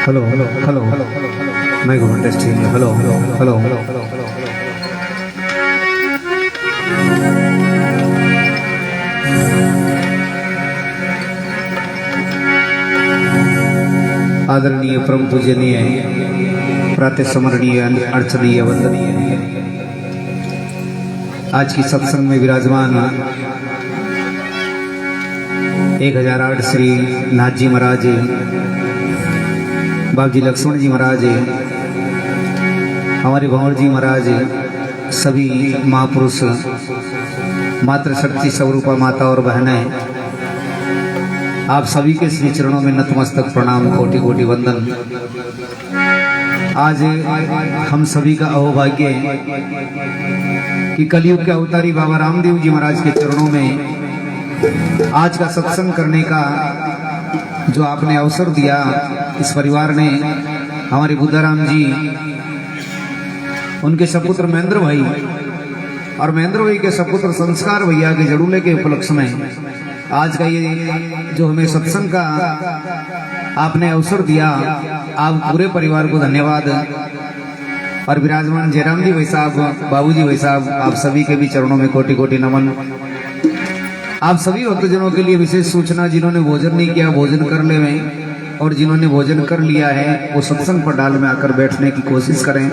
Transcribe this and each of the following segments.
Hello hello hello मैं घूमन testing hello hello आदरणीय परम पूजनीय प्रातः स्मरणीय अर्चनीय वंदनीय आज की सत्संग में विराजमान 1008 श्री नाथ जी महाराज, बाबूजी लक्ष्मण जी महाराज, हमारे भंवर जी महाराज, सभी महापुरुष, मातृशक्ति स्वरूपा माता और बहनें, आप सभी के श्री चरणों में नतमस्तक प्रणाम, कोटि कोटि वंदन। आज हम सभी का अहोभाग्य कि कलयुग के अवतारी बाबा रामदेव जी महाराज के चरणों में आज का सत्संग करने का जो आपने अवसर दिया, इस परिवार ने हमारे बुद्धाराम जी, उनके सपुत्र महेंद्र भाई और महेंद्र भाई के सपुत्र संस्कार भैया के जड़ूले के उपलक्ष्य में आज का ये जो हमें सत्संग का आपने अवसर दिया, आप पूरे परिवार को धन्यवाद। और विराजमान जयराम जी भाई साहब, बाबूजी भाई साहब, आप सभी के भी चरणों में कोटि कोटि नमन। आप सभी भक्तजनों के लिए विशेष सूचना, जिन्होंने भोजन नहीं किया भोजन कर ले में, और जिन्होंने भोजन कर लिया है वो सत्संग पंडाल में आकर बैठने की कोशिश करें।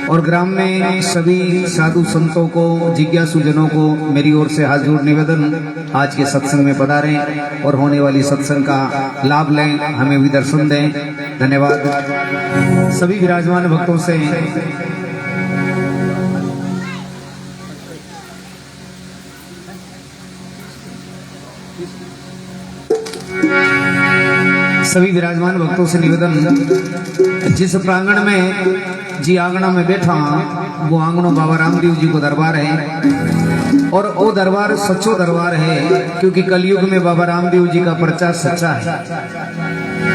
और ग्राम में सभी साधु संतों को, जिज्ञासु जनों को मेरी ओर से हाथ जोड़ निवेदन, आज के सत्संग में पधारें और होने वाली सत्संग का लाभ लें, हमें भी दर्शन दें। धन्यवाद। सभी विराजमान भक्तों से निवेदन, जिस प्रांगण में जी आंगना में बैठा वो आंगनों बाबा रामदेव जी को दरबार है, और वो दरबार सच्चो दरबार है, क्योंकि कलयुग में बाबा रामदेव जी का प्रचार सच्चा है।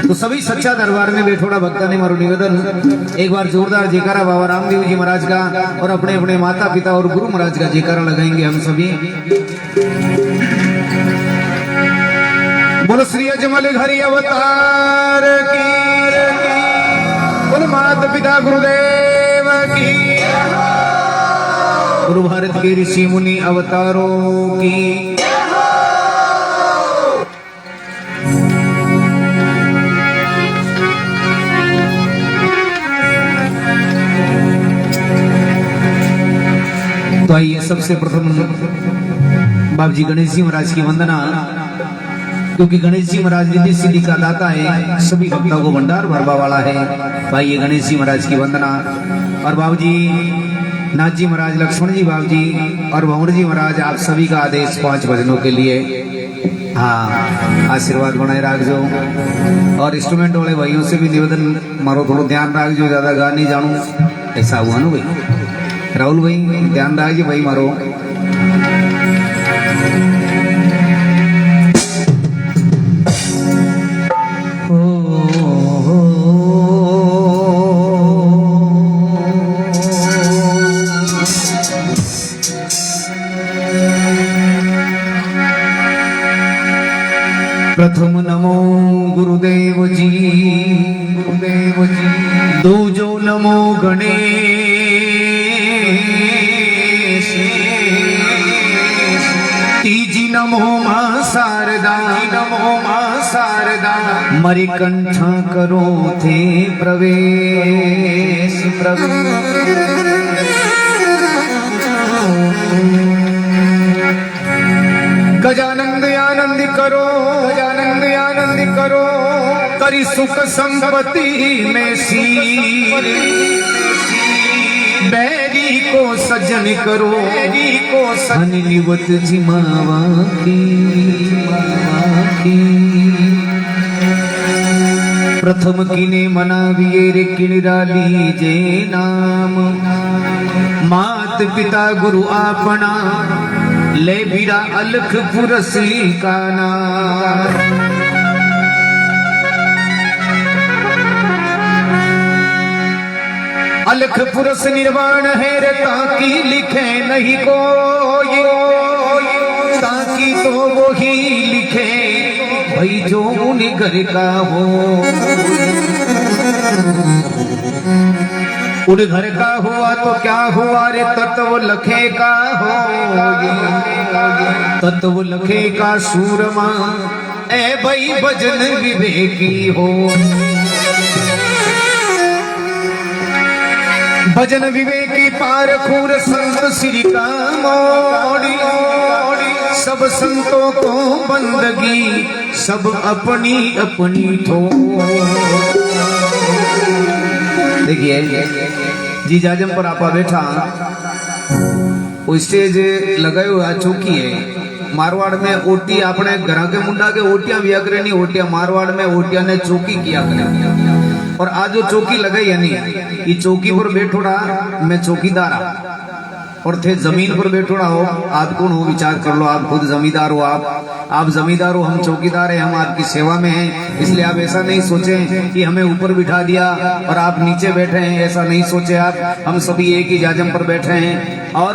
तो सभी सच्चा दरबार में बैठोड़ा भक्ता ने मारो निवेदन एक बार जोरदार जयकारा बाबा रामदेव जी महाराज का और अपने अपने माता पिता और गुरु महाराज का जयकारा लगाएंगे हम सभी। बोलो श्री अजमल हरि अवतार की, बोलो माता पिता गुरुदेव की, गुरु भारत के ऋषि मुनि अवतारों की। तो आइए सबसे प्रथम बाबू जी गणेश जी महाराज की वंदना, क्योंकि गणेश जी महाराज रिद्धि सिद्धि का दाता है, सभी भक्तों को भंडार भरवा वाला है। तो आइए गणेश जी महाराज की वंदना। और बाबू जी नाथ जी महाराज, लक्ष्मण जी बाबू जी और भंवर जी महाराज, आप सभी का आदेश 5 भजनों के लिए। हाँ, आशीर्वाद बनाए रखो। और इंस्ट्रूमेंट वाले भाइयों से भी निवेदन मारो, थोड़ा ध्यान रखो, ज्यादा गा नहीं जानू ऐसा हुआ ना भाई। राहुल भाई ध्यान रखिए भाई मारो। प्रथम नमो गुरुदेव जी, गुरुदेव जी। दूजो नमो गणेश, तीजी नमो मां शारदा, नमो मां शारदा। मरि कंठ करो थे प्रवेश, गजानंद आनंद करो, गजानंद आनंद करो। करी सुख संपत्ति में सी, बैरी को सजन करो, बैरी को सजन निवत जिमावा की, प्रथम किने मनाविए रे किणराली जे नाम। मात पिता गुरु आपना ले बीरा अलख पुरसी का नाम। अलख पुरुष निर्वाण है रे, ताकि लिखे नहीं कोई, ताकि तो वो ही लिखे भाई जो उन्हीं घर का हो। उन घर का हुआ तो क्या हुआ रे, तत्व लखे का हो, तत्व लखे का सूरमा ए भाई भजन विवेकी हो। भजन विवेकी पार खूर संत श्री का मोड़ी, सब संतों को बंदगी सब अपनी अपनी थो। देखिए जी जाजम पर आपा बैठा, वो स्टेज लगाए हुआ चौकी है। मारवाड़ में ओटी अपने घर के मुंडा के ओटिया बिया करे नहीं, ओटिया मारवाड़ में ओटिया ने चौकी किया करे। और आज जो चौकी लगाई है नहीं, ये चौकी पर बैठोड़ा मैं चौकीदार और थे जमीन पर बैठोड़ा हो। आप कौन हो विचार कर लो, आप खुद जमींदार हो। आप जमींदार हो, हम चौकीदार हैं, हम आपकी सेवा में हैं। इसलिए आप ऐसा नहीं सोचें कि हमें ऊपर बिठा दिया और आप नीचे बैठे हैं, ऐसा नहीं सोचे आप। हम सभी एक ही जाजम पर बैठे हैं और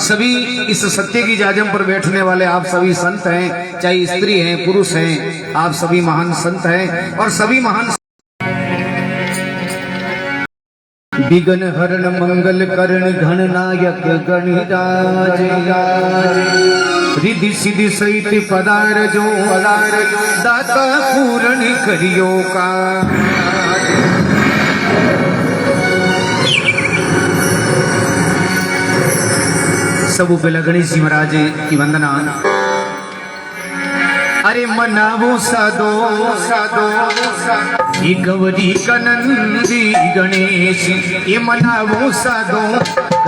सभी इस सत्य की जाजम पर बैठने वाले आप सभी संत हैं, चाहे स्त्री हैं पुरुष हैं, आप सभी महान संत हैं। और सभी महान विघ्न हरण मंगल करण घन नायक गणिराज, रिद्धि सिद्धि सहित पदार जो दाता पूर्ण करियो का। सब पहला गणेश जी महाराज की वंदना। अरे मनावो साधो ये गौरी कनंदी गणेश, ये मनावो साधो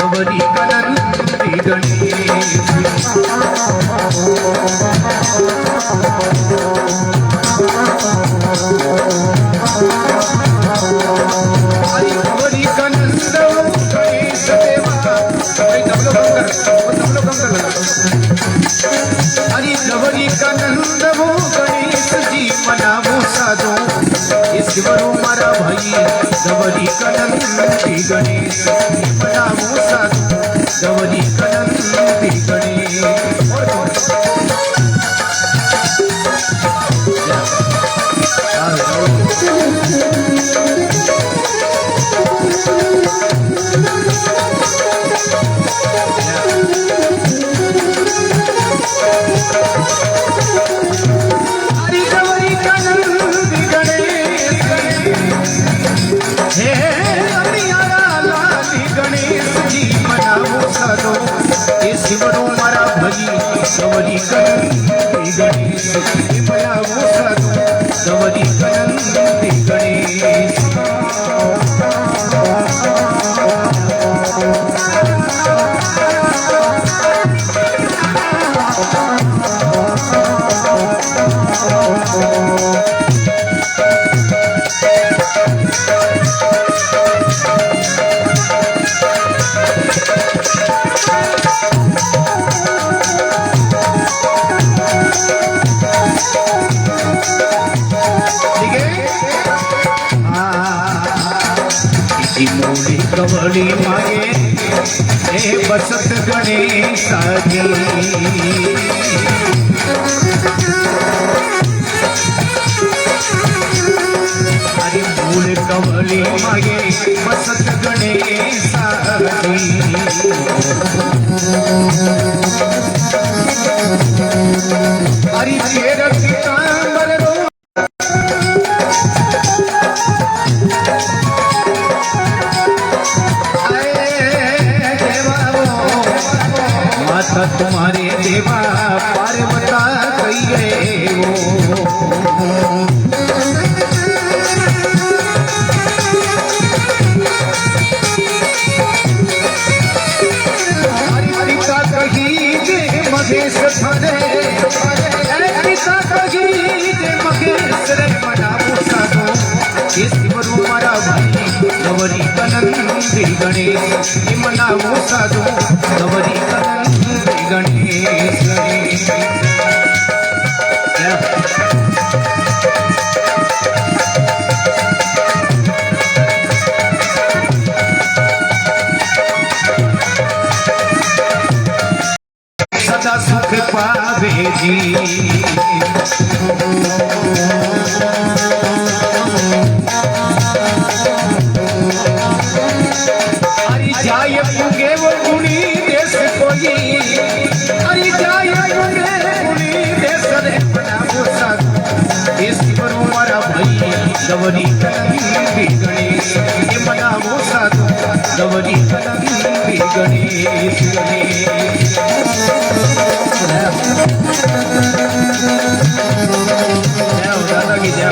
गौरी कनंदी गणेश। अरे गौरी कनंद गणेश देवा, अरे गौरी कनंद वो गणेश जी मनावो साधो भाई गवरी कनंदी गणेश बनावो साधु गवरी कनंदी गणेश। शिवरो मारा भजी गवरी कनंदी गणेश बनावो साधु गवरी कनंदी गणेश। कवड़ी मागे हे बसत गणेश जी अरे मूल कवड़ी मागे बसत गणेश अरे तेरा पीतांबर रो तुम्हारे देवा पार्वता कहिए वो पिता कही जे महेश थरे पिता कही जे महेश रे बनावो साधो इस शिवरो मारा भाई गवरी कनंदी गणेश बनावो साधो गवरी कनंदी गणेश। सदा सुख पावे जी अरे जाय पुगे वो गुणी देश कोई अरे जाय पुगे गुणी देश रे बनावो साधु इस शिवरो मारा भाई गवरी कनंदी गणेश बनावो साधु गवरी कनंदी गणेश गणेश। दादा की जय।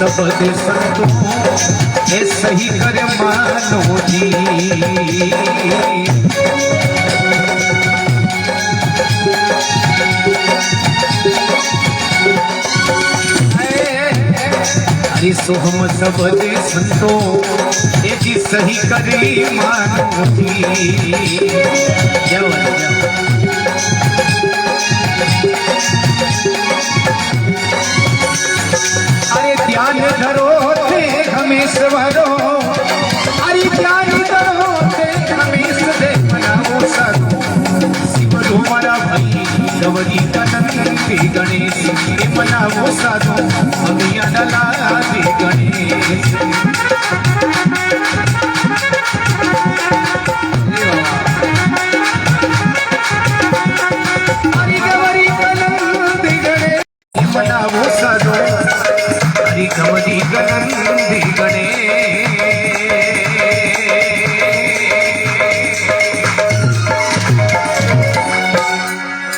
सबद संतो ये सही कर मानो जी अरे सोहम सबद संतो ये जी सही करे मानो जी। अरे ध्यान धरो थे हमेश्वरो अरे ध्यान धरो थे हमेश्वर बनावो साधु शिवरो मारा भाई गवरी कनंदी गणेश बनावो साधु अभिया डला दे गणेश। अरे गवरी कनंदी गणेश बनावो साधु गवरी कनंदी गणेश।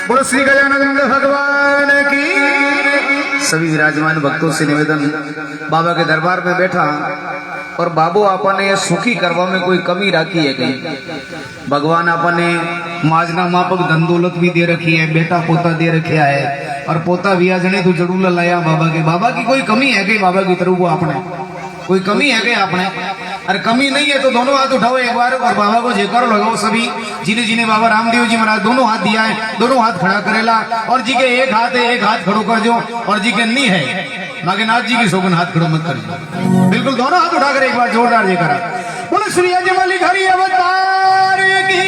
बोलो श्री गजानंद भगवान की। सभी विराजमान भक्तों से निवेदन बाबा के दरबार में बैठा और बाबू आपने सुखी करवा में कोई कमी रखी है कहीं? भगवान आपने माजना मापक धन दौलत भी दे रखी है, बेटा पोता दे रखा है, और पोता भी जने तो जरूर लाया बाबा के। बाबा की कोई कमी है कि बाबा की तरफ आपने कोई कमी है कि आपने? अरे कमी नहीं है तो दोनों हाथ उठाओ एक बार और बाबा को जयकारो लगाओ सभी। जिन्हें जिन्हें बाबा रामदेव जी महाराज दोनों हाथ दिया है, दोनों हाथ खड़ा करेला, और जी के एक हाथ है एक हाथ खड़ो कर दो, और जी के नहीं है नागेनाथ जी की शोभन हाथ खड़ो मत कर, बिल्कुल दोनों हाथ उठा कर एक बार जोरदार जयकारा। बोलो श्री अजमली हरि अवतार की,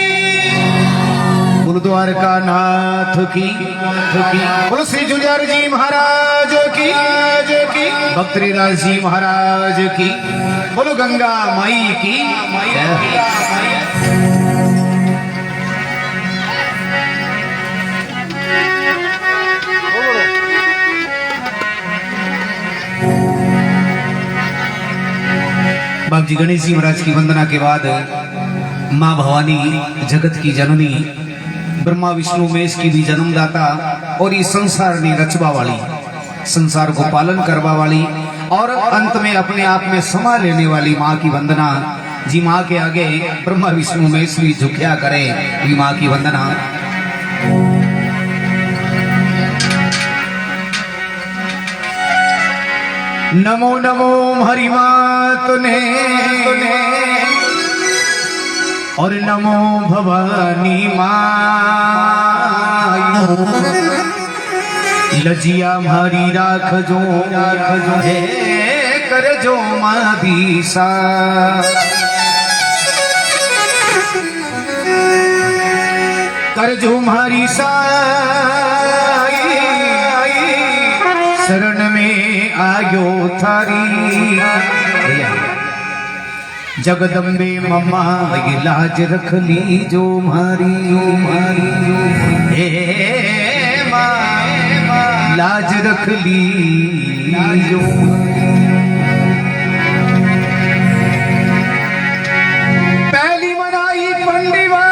गुरुद्वार का नाथ की, बोलो श्री जुझार जी महाराज की, भक्तरीदास जी महाराज की, बोलो गंगा माई की। बाबू जी गणेश जी महाराज की वंदना के बाद माँ भवानी जगत की जननी, ब्रह्मा विष्णु महेश की भी जन्मदाता, और इस संसार ने रचवा वाली, संसार को पालन करवा वाली, और अंत में अपने आप में समा लेने वाली माँ की वंदना। जी माँ के आगे ब्रह्मा विष्णु महेश भी झुकिया करे, ये माँ की वंदना। नमो नमो हरि मात ने, और नमो भवानी माँ, लजिया मारी राख जो है कर जो माँ दीसा, कर जो मारी साई, शरण में आयो थारी, जगदम्बे मम्मा लाज रख ली जो मारी, हे माँ लाज रख ली जो। पहली मनाई पंडिवा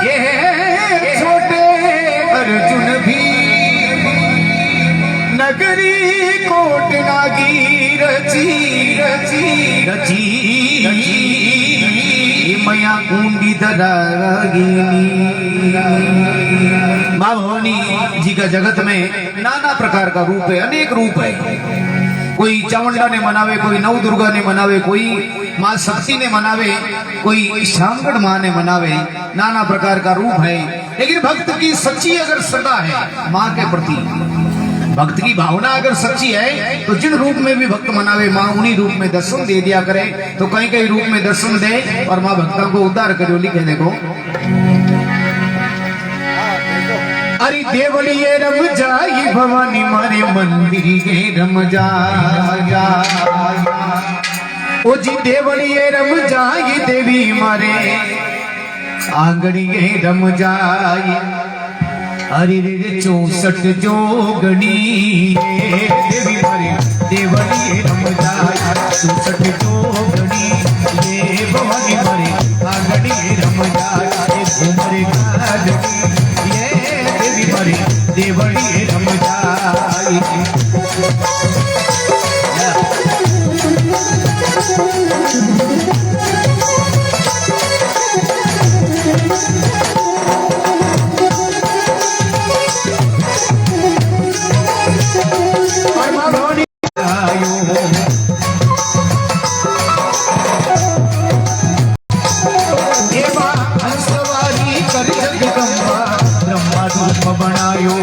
ये छोटे अर्जुन भी, नगरी कोट नागी रची मया कुंडी दरागिनी। माँ भवानी जी का जगत में नाना प्रकार का रूप है, अनेक रूप है। कोई चामुंडा ने मनावे, कोई नव दुर्गा ने मनावे, कोई माँ शक्ति ने मनावे, कोई श्यामगढ़ माँ ने मनावे, नाना प्रकार का रूप है। लेकिन भक्त की सच्ची अगर श्रद्धा है माँ के प्रति, भक्त की भावना अगर सच्ची है, तो जिन रूप में भी भक्त मनावे माँ उन्हीं रूप में दर्शन दे दिया करे। तो कई कई रूप में दर्शन दे और माँ भक्तों को उद्धार करो। लिखे देखो, अरे देवलिए रम जाई भवानी मारे मंदिर के रम जा, ओ जी देवलिए रम जाई देवी मारे आंगड़िए रम जाई। अरे रे 64 जोगणी देवी मारे देवली रम जाए, 64 जोगणी ये भवानी मारे आंगणी रम जाए, घूमरे गाड़ी ये देवी मारे देवली रम जाए। ब्रह्मा रूप बनायो,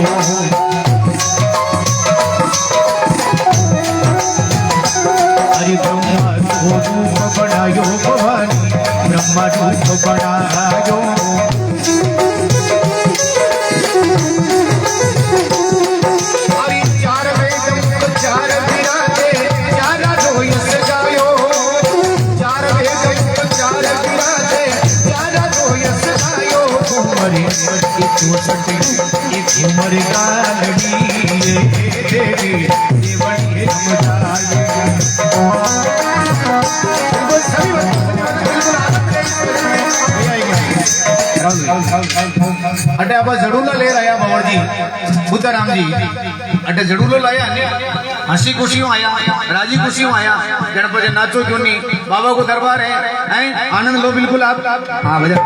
अरे 4 वेद 4 विराजे 4 जो यश गायो, 4 वेद 4 विराजे 4 जो यश गायो। घूमरे मटकी 64 एक घूमर गालड़ी देवी देवड़ी रम जाए। अटे आप जड़ूलो ले आया बावर जी बुद्धाराम जी, अटे जड़ूलो लाया ने हंसी खुशियों आया, राजी खुशियों आया, गणपति नाचो क्यों नहीं, बाबा को दरबार है, आनंद लो बिल्कुल आप। हाँ भैया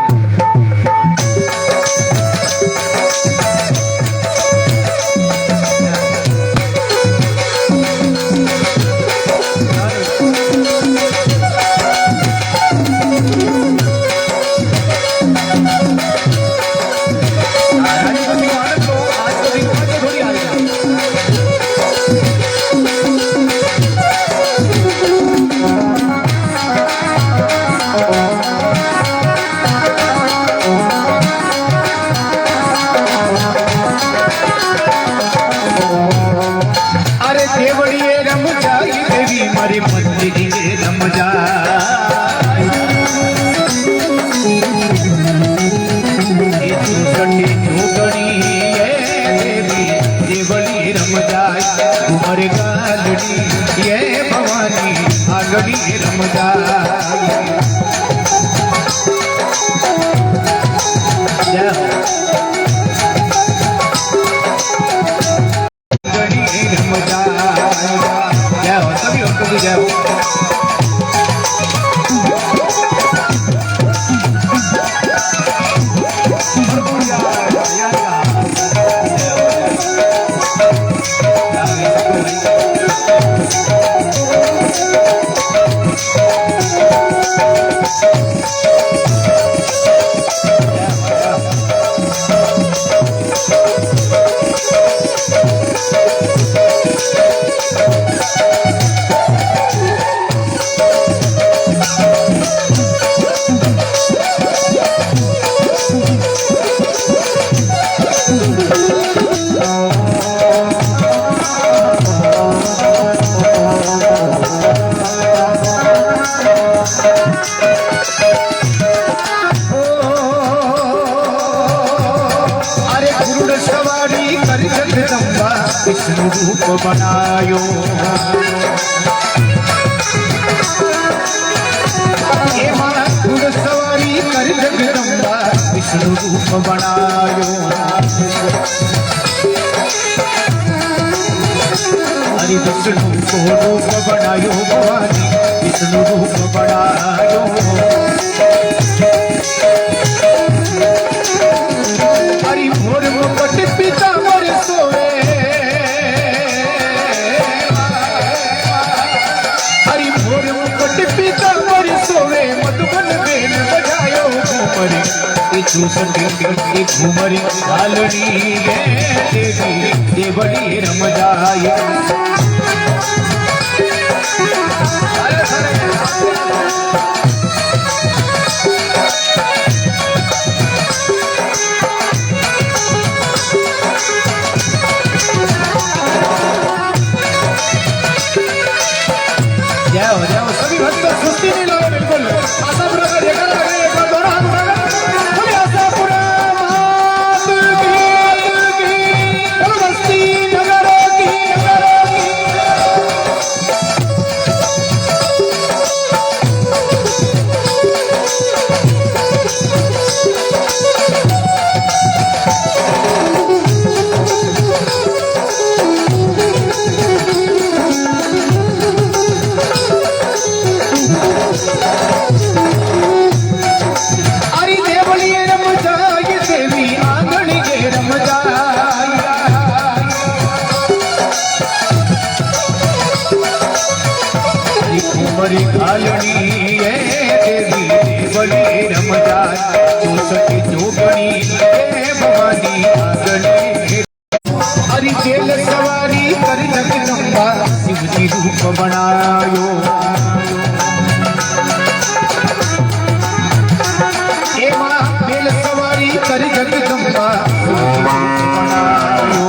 विष्णु रूप बनायो, सवारी कर जगदम्बा विष्णु रूप बनायो। हरि विष्णु को रूप बनायो, भवानी विष्णु रूप बनायो। हरि भोर मुकुट पीतांबर सोए, घूमरी घालनी देवड़ी रम जाए। जाओ जाओ सभी भक्त सुस्ती नहीं लो, बिल्कुल आशा पूरा कर एक बार दोनों हाथ उठाकर घूमरी घालनी देवी देवली रम जाए। चौसठी जोगणी भवानी आंगणी, हरि तेल सवारी कर जगदम्बा शिव जी रूप बनायो। ए मां तेल सवारी कर जगदम्बा शिव जी रूप बनायो।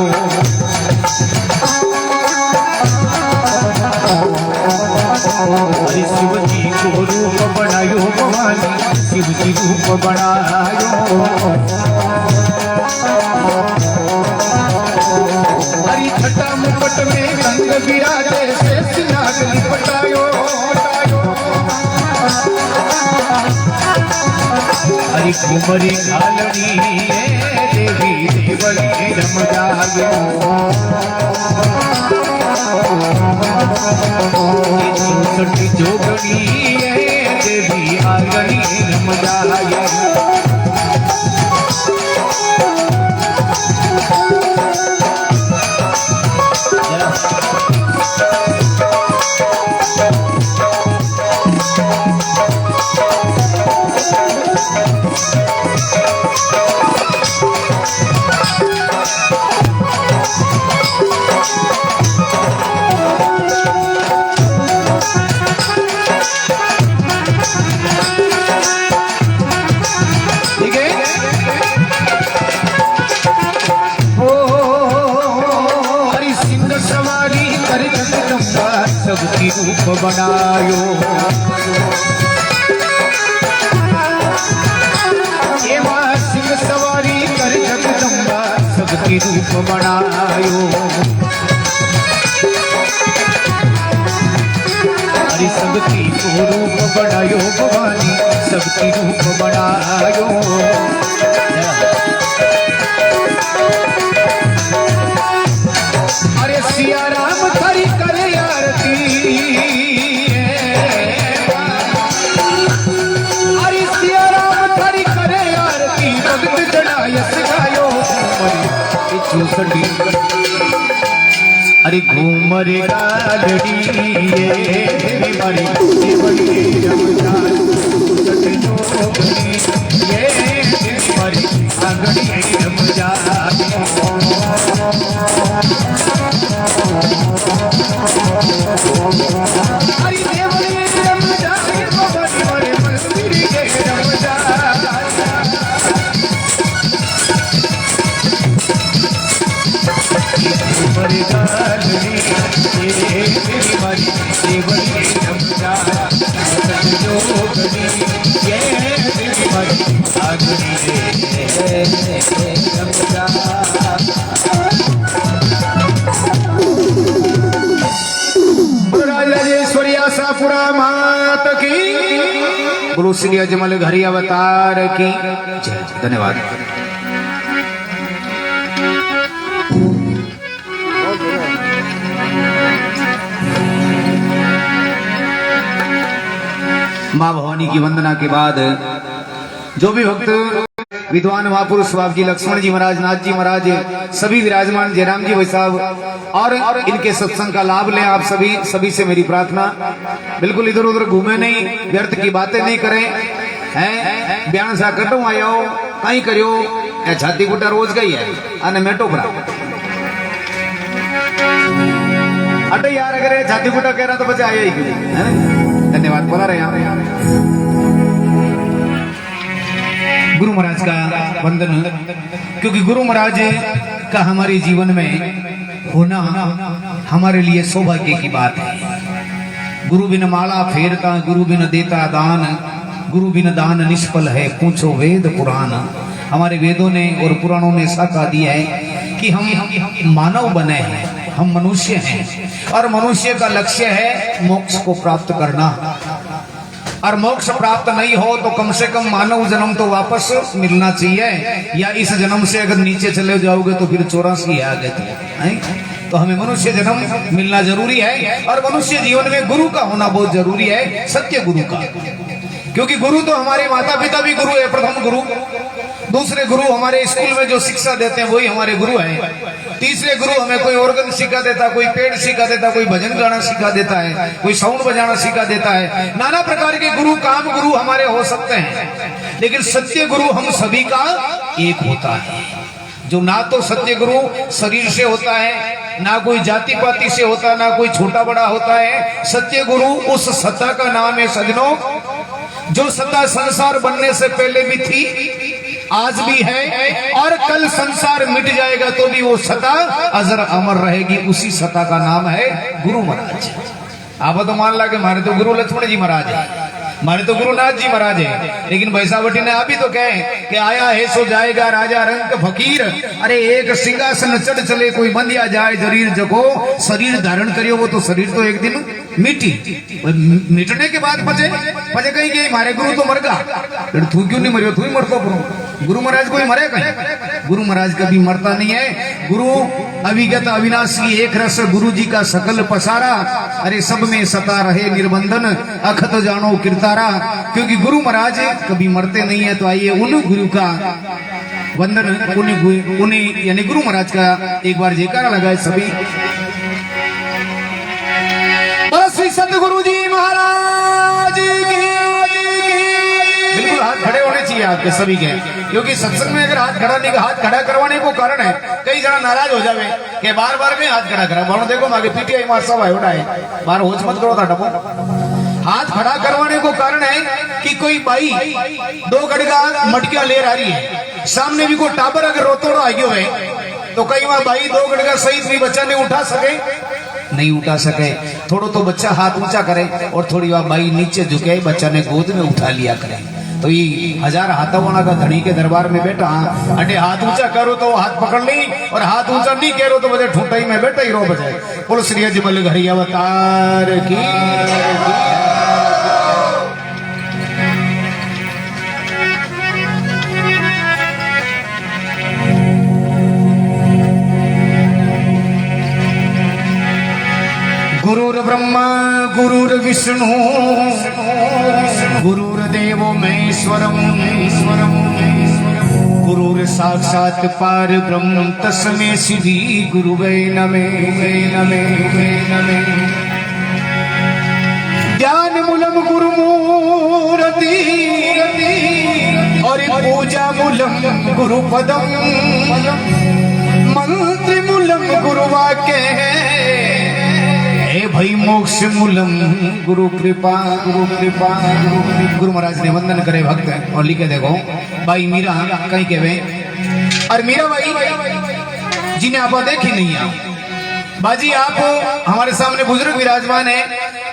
हरि शिव जी को रूप बनायो, भवानी शिव जी रूप बनायो। हरि छटा मुकुट में रंग विराजे, शेष नाग लिपटायो। हरि घूमरी घालनी देवी देवली रम जायो 164 जोगणी देवी आंगणी रम जायो सबकी रूप बनायो सिंह सवारी कर जगदम्बा सबकी रूप बनायो अरे सबकी को रूप बनायो भवानी सबकी रूप बनायो अरे सिया राम खरी करे आरती अरे सिया राम खरी करे आरती भगत जड़ाय सगायो चूसड़ी अरे घूमर गालड़ी ये मारी बड़ी रमजान ये मारी आंगड़ी रमजान हरि देवली रमजान बड़ी बड़ी मंदिर के रमजान बड़ी गालड़ी ये मारी देवली रमजान जोगनी ये मारी आगनी रमजान आशापुरा मात की गुरु श्री अजमल घरी अवतार की जय। धन्यवाद। माँ भवानी की वंदना के बाद जो भी भक्त विद्वान महापुरुष बाप जी लक्ष्मण जी महाराज नाथ जी महाराज सभी विराजमान जयराम जी भाई साहब और इनके सत्संग का लाभ लें आप सभी से मेरी प्रार्थना बिल्कुल इधर उधर घूमे नहीं व्यर्थ की बातें नहीं करें हैं बयान सा कटो आयो कहीं करियो या छाती गुटा रोज गई है अने मेटो भरा अटे यार अगर छाती गुटा कह रहा तो बचा आया ही धन्यवाद बोला रहे यहाँ गुरु महाराज का वंदन क्योंकि गुरु महाराज का हमारे जीवन में होना हमारे लिए सौभाग्य की बात है। गुरु बिन माला फेरता गुरु बिन देता दान गुरु बिन दान निष्फल है पूछो वेद पुराण। हमारे वेदों ने और पुराणों ने साका दिया है कि हम मानव बने हैं हम मनुष्य हैं और मनुष्य का लक्ष्य है मोक्ष को प्राप्त करना और मोक्ष प्राप्त नहीं हो तो कम से कम मानव जन्म तो वापस मिलना चाहिए या इस जन्म से अगर नीचे चले जाओगे तो फिर 84 आ गए तो हमें मनुष्य जन्म मिलना जरूरी है और मनुष्य जीवन में गुरु का होना बहुत जरूरी है सत्य गुरु का क्योंकि गुरु तो हमारे माता पिता भी गुरु है प्रथम गुरु दूसरे गुरु हमारे स्कूल में जो शिक्षा देते हैं वही हमारे गुरु हैं तीसरे गुरु हमें कोई ऑर्गन सिखा देता कोई पेड़ सिखा देता कोई भजन गाना सिखा देता है कोई साउंड बजाना सिखा देता है नाना प्रकार के गुरु काम गुरु हमारे हो सकते हैं लेकिन सत्य गुरु हम सभी का एक होता है जो ना तो सत्य गुरु शरीर से होता है ना कोई जाति पाति से होता है ना कोई छोटा बड़ा होता है सत्य गुरु उस सत्ता का नाम है सजनों जो सत्ता संसार बनने से पहले भी थी आज भी है और कल संसार मिट जाएगा तो भी वो सत्ता अजर अमर रहेगी उसी सत्ता का नाम है गुरु महाराज। आप तो मान ला के हमारे तो गुरु लक्ष्मण जी महाराज है हमारे तो गुरुनाथ जी महाराज है लेकिन भैसावटी ने अभी तो कहे कि आया है सो जाएगा राजा रंग फकीर अरे एक सिंहासन चढ़ चले कोई बंदिया जाए जरीर जगो शरीर धारण करियो वो तो शरीर तो एक दिन मिटी मिटने के बाद पचे कहीं गई हमारे गुरु तो मर गया तू क्यों नहीं मरियो तू ही मरतो गुरु महाराज कोई मरे कहीं? गुरु महाराज कभी मरता नहीं है। गुरु अविगत अविनाशी एक रस, गुरु जी का सकल पसारा, अरे सब में सता रहे निर्बंधन, अखत जानो किरतारा। क्योंकि गुरु महाराज कभी मरते नहीं है। तो आइए उन गुरु का वंदन, उन्हें यानी गुरु महाराज का एक बार जयकारा लगाए सभी। श्री सतगुरु जी महाराज की। बिल्कुल हाथ खड़े होने चाहिए आपके सभी के, क्योंकि सत्संग में अगर हाथ खड़ा नहीं, हाथ खड़ा करवाने को कारण है कई जना नाराज हो जावे कि बार बार में हाथ खड़ा करा। बोलो देखो आगे पीटीआई मार सब है उठाए बार होच मत करो था डबो। हाथ खड़ा करवाने को कारण है कि कोई बाई 2 गड़गा मटकियां ले आ रही है, सामने भी कोई टाबर अगर रोतोड़ो आ गयो है तो कई वहां बाई 2 गड़गा सहित भी बच्चा नहीं उठा सके, नहीं उठा सके। थोड़ो तो बच्चा हाथ ऊंचा करे और थोड़ी वह बाई नीचे झुके, बच्चा ने गोद में उठा लिया करे। तो ये 1000 हाथों का धनी के दरबार में बैठा, अटे हाथ ऊंचा करो तो हाथ पकड़ ली और हाथ ऊंचा नहीं करो तो बजे ठूंटाई में बैठा ही रो बजे। बोलो श्री अजमल घरी अवतार की। गुरुर ब्रह्मा गुरुर्विष्णु गुरुर्देवो महेश्वरम, गुरुर साक्षात पार ब्रह्म तस्मै श्री गुरुवे नमः। ज्ञान मूलम गुरुमूर्ति और पूजा मूलम गुरुपदम, मंत्र मूलम गुरुवाक्य भाई मोक्ष मूलम गुरु कृपा। गुरु महाराज ने वंदन करे भक्त और लिखे देखो भाई मीरा कहीं कहवे, और मीरा भाई जिन्हें आप देखी नहीं है बाजी, आप हमारे सामने बुजुर्ग विराजमान है,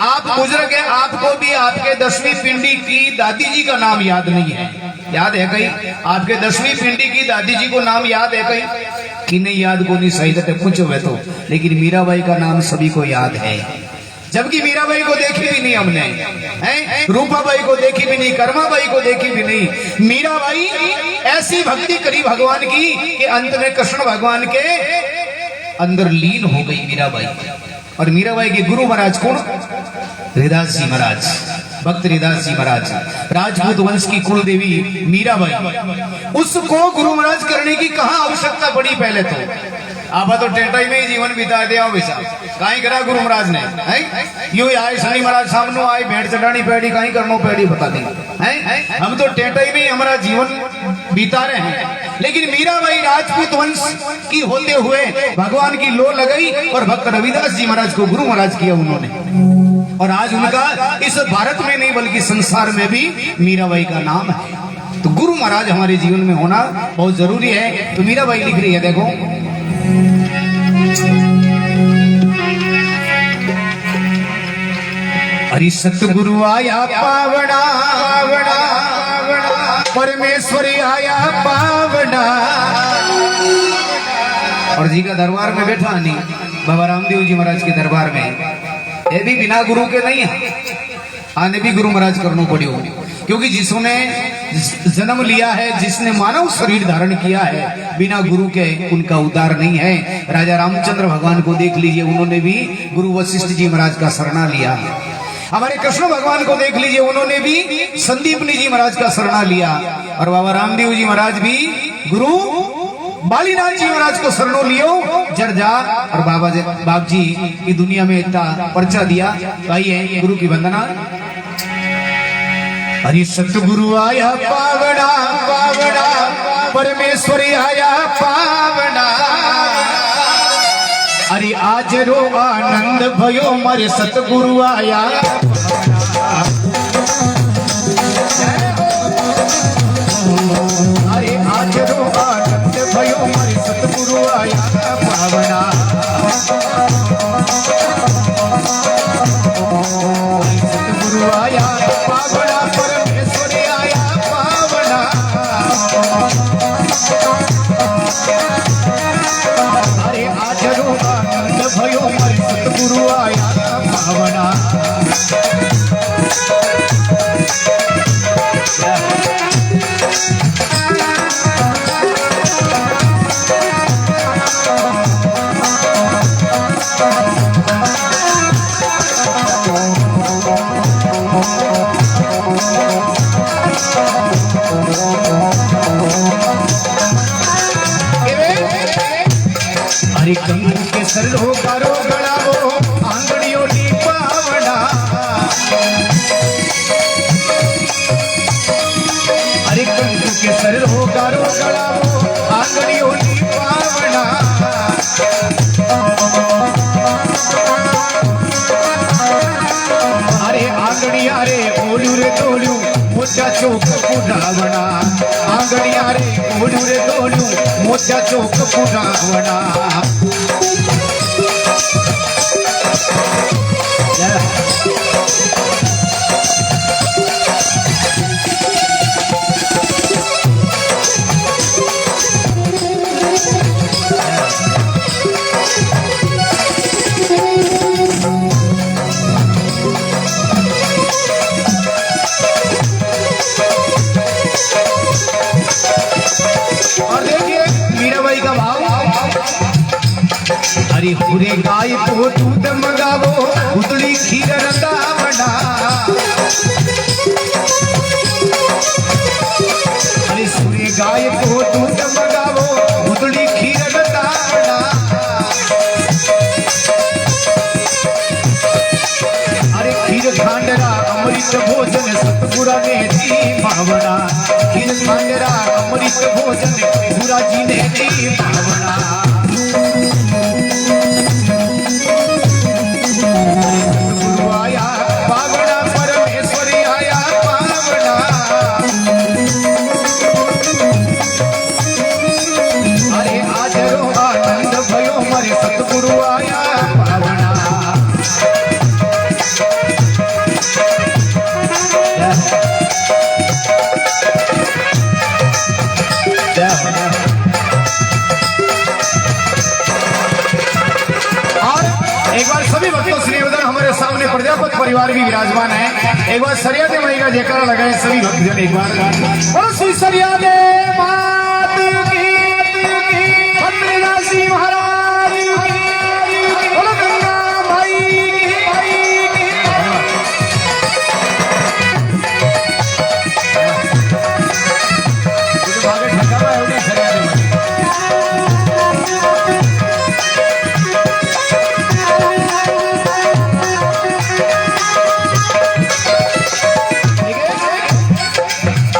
आप बुजुर्ग है, आपको भी आपके 10वीं पिंडी की दादी जी का नाम याद नहीं है। याद है कहीं? आपके 10वीं पिंडी की दादी जी को नाम याद है कहीं? कि नहीं याद को नहीं सही तो पूछो वे तो, लेकिन मीराबाई का नाम सभी को याद है। जबकि मीराबाई को देखी भी नहीं हमने, हैं? रूपाबाई को देखी भी नहीं, कर्माबाई को देखी भी नहीं। मीराबाई ऐसी भक्ति करी भगवान की कि अंत में कृष्ण भगवान के अंदर लीन हो गई मीराबाई। और मीराबाई के गुरु महाराज कौन? हरिदास जी महाराज, भक्त हरिदास जी महाराज, राजपूत वंश की कुल देवी मीराबाई। उसको गुरु महाराज करने की कहां आवश्यकता पड़ी? पहले तो आप तो टेटाई में ही जीवन बिता दिया वैसा कहीं करा गुरु महाराज ने, यूं आए शनि महाराज सामने आए, भेंट चढ़ानी पैड़ी कहीं करनो पैड़ी बता दी है। हम तो टेटाई में ही हमारा जीवन बिता रहे हैं, लेकिन मीराबाई राजपूत वंश की होते हुए भगवान की लो लगाई और भक्त रविदास जी महाराज को गुरु महाराज किया उन्होंने। और आज उनका इस भारत में नहीं बल्कि संसार में भी मीराबाई का नाम है। तो गुरु महाराज हमारे जीवन में होना बहुत जरूरी है। तो मीराबाई लिख रही है देखो, हरि सतगुरु आया पावना, परमेश्वरी आया पावना। और जी का दरबार में बैठा नहीं, बाबा रामदेव जी महाराज के दरबार में, ये भी बिना गुरु के नहीं है, आने भी गुरु महाराज करना पड़े। क्योंकि जिसने जन्म लिया है, जिसने मानव शरीर धारण किया है, बिना गुरु के उनका उद्धार नहीं है। राजा रामचंद्र भगवान को देख लीजिए, उन्होंने भी गुरु वशिष्ठ जी महाराज का शरणा लिया। हमारे कृष्ण भगवान को देख लीजिए, उन्होंने भी संदीपनी जी महाराज का शरणा लिया। और बाबा रामदेव जी महाराज भी गुरु बालीनाथ जी महाराज को शरणो लियो जरजा। और बाप जी की दुनिया में इतना पर्चा दिया। आइए गुरु की वंदना। हरि सतगुरु आया पावना, परमेश्वरी आया पावना। अरे आज रो आनंद भयो मारे सतगुरु आया। अरे आज रो आनंद भयो मारे सतगुरु आया पावना। सतगुरु आया पावना, परमेश्वरी आया पावना। अरे आज रो आनंद भयो मारे सतगुरु आया पावना। अरे कंकु के सरो गारो गड़ावो आंगड़ियों नी पावड़ा अरे कंकु के सरो गारो गड़ावो आंगड़ियों नी पावड़ा अरे आंगड़िया रे ओलू रे तोलू मोचा चौक पुरावना आंगड़िया रे ओलू रे तोलू मोचा चौक पुरावना और देखिए मीराबाई का भाव अरे पूरे गाय को दूध मंगावो उतली खीर रंदावना अरे सूर्य गाय को दूध मंगावो उतली खीर रंदावना अरे खीर खांडरा अमृत भोजन सतगुरा ने दी भावना खीर खांडरा अमृत भोजन गुरा जी ने दी भावना सतगुरु आया पावना परमेश्वरी आया पावना अरे आज रो आनंद भयो मरे सतगुरु आया पावना एक बार सभी भक्तों से निवेदन हमारे सामने प्रजापत परिवार भी विराजमान है एक बार सरियादे माई का जयकारा लगाए सभी भक्तजन एक बार और श्री सरियादे मात की भद्रदासी महाराज की और गंगा माई की भागे ठकावा है उन्हें सरियादे माई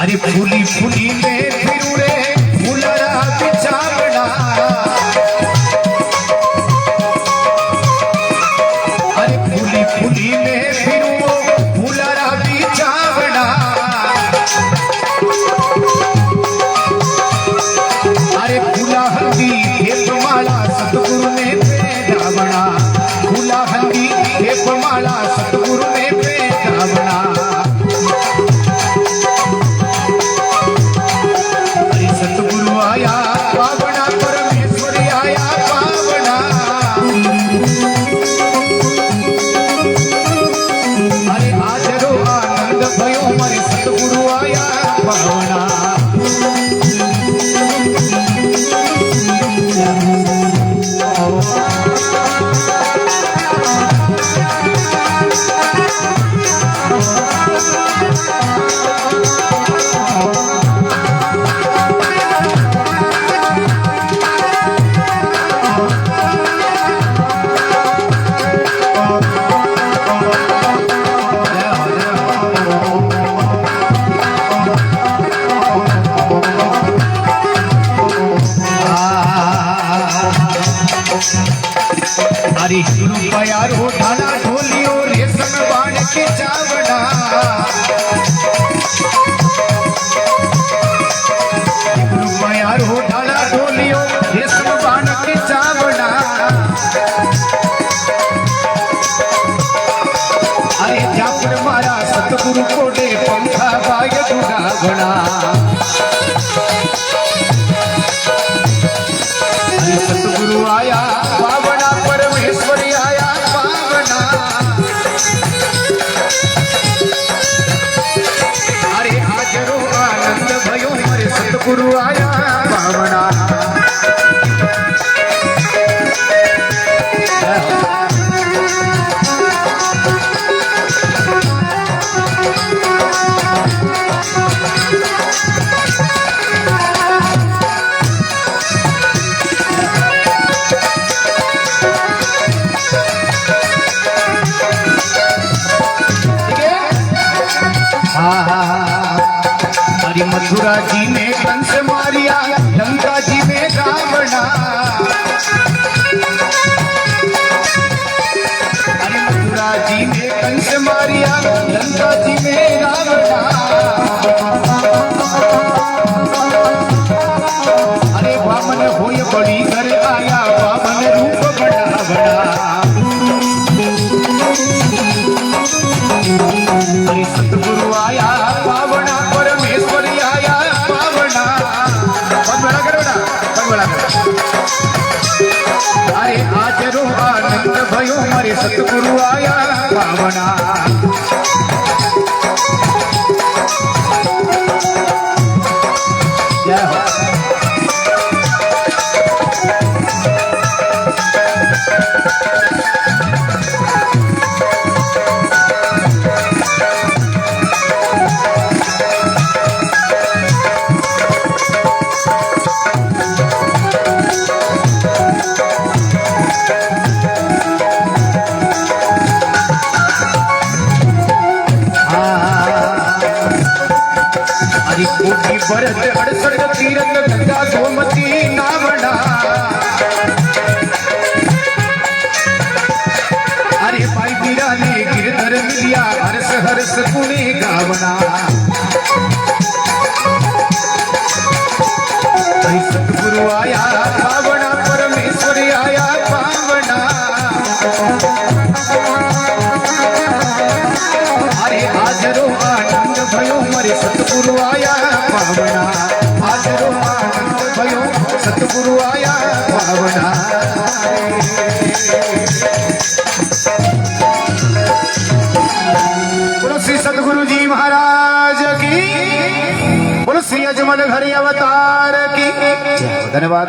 अरे फूली फूली में फिरू रे फूलरा बिछावना अरे फूली फूली में फिरू फूलरा बिछावना अरे फूला हल्दी खेप माला सतगुरु ने पेटावना फूला हल्दी खेप माला सतगुरु ने पेटावना सतगुरु आया पावना परमेश्वरी आया पावना अरे आज रो आनंद भयो मरे सतगुरु आया पावना अरे रुपया ढाला ढोलियो रेशम बाण के चावड़ा रुपया ढाला ढोलियो रेशम बाण के चावड़ा अरे जापुर मारा सतगुरु को दे पंखा बाय गुना अरे सतगुरु आया पावना परमेश्वरी आया पावना अरे आज रो आनंद भयो मरे सतगुरु आया पावना अरे मथुरा जी में कंस मारिया, लंका जी में रावणा। अरे मथुरा जी में कंस मारिया, लंका जी में रावणा। अरे वामन होय बड़ी घर आया, वामन रूप बड़ा बड़ा। अरे सतगुरु आया पावना, परमेश्वर आया पावना। बहुत बड़ा करो ना, बहुत बड़ा करो। अरे आज रो आनंद भयो, हमारे सतगुरु आया पावना। जय हो। कोटि भरत 68 तीरथ, गंगा गोमती नावना। अरे भाई बीरा ने गिरधर मिलिया, हर्ष हर्ष पुणे गावना। भाई सतगुरु आया पावना, परमेश्वर आया पावना। अरे आज रो आनंद भयो, हमारे सतगुरु आया पावना। आज रो आनंद भयो, सतगुरु आया पावना। बोलो श्री सतगुरु जी महाराज की, बोलो श्री अजमल हरि अवतार की। धन्यवाद।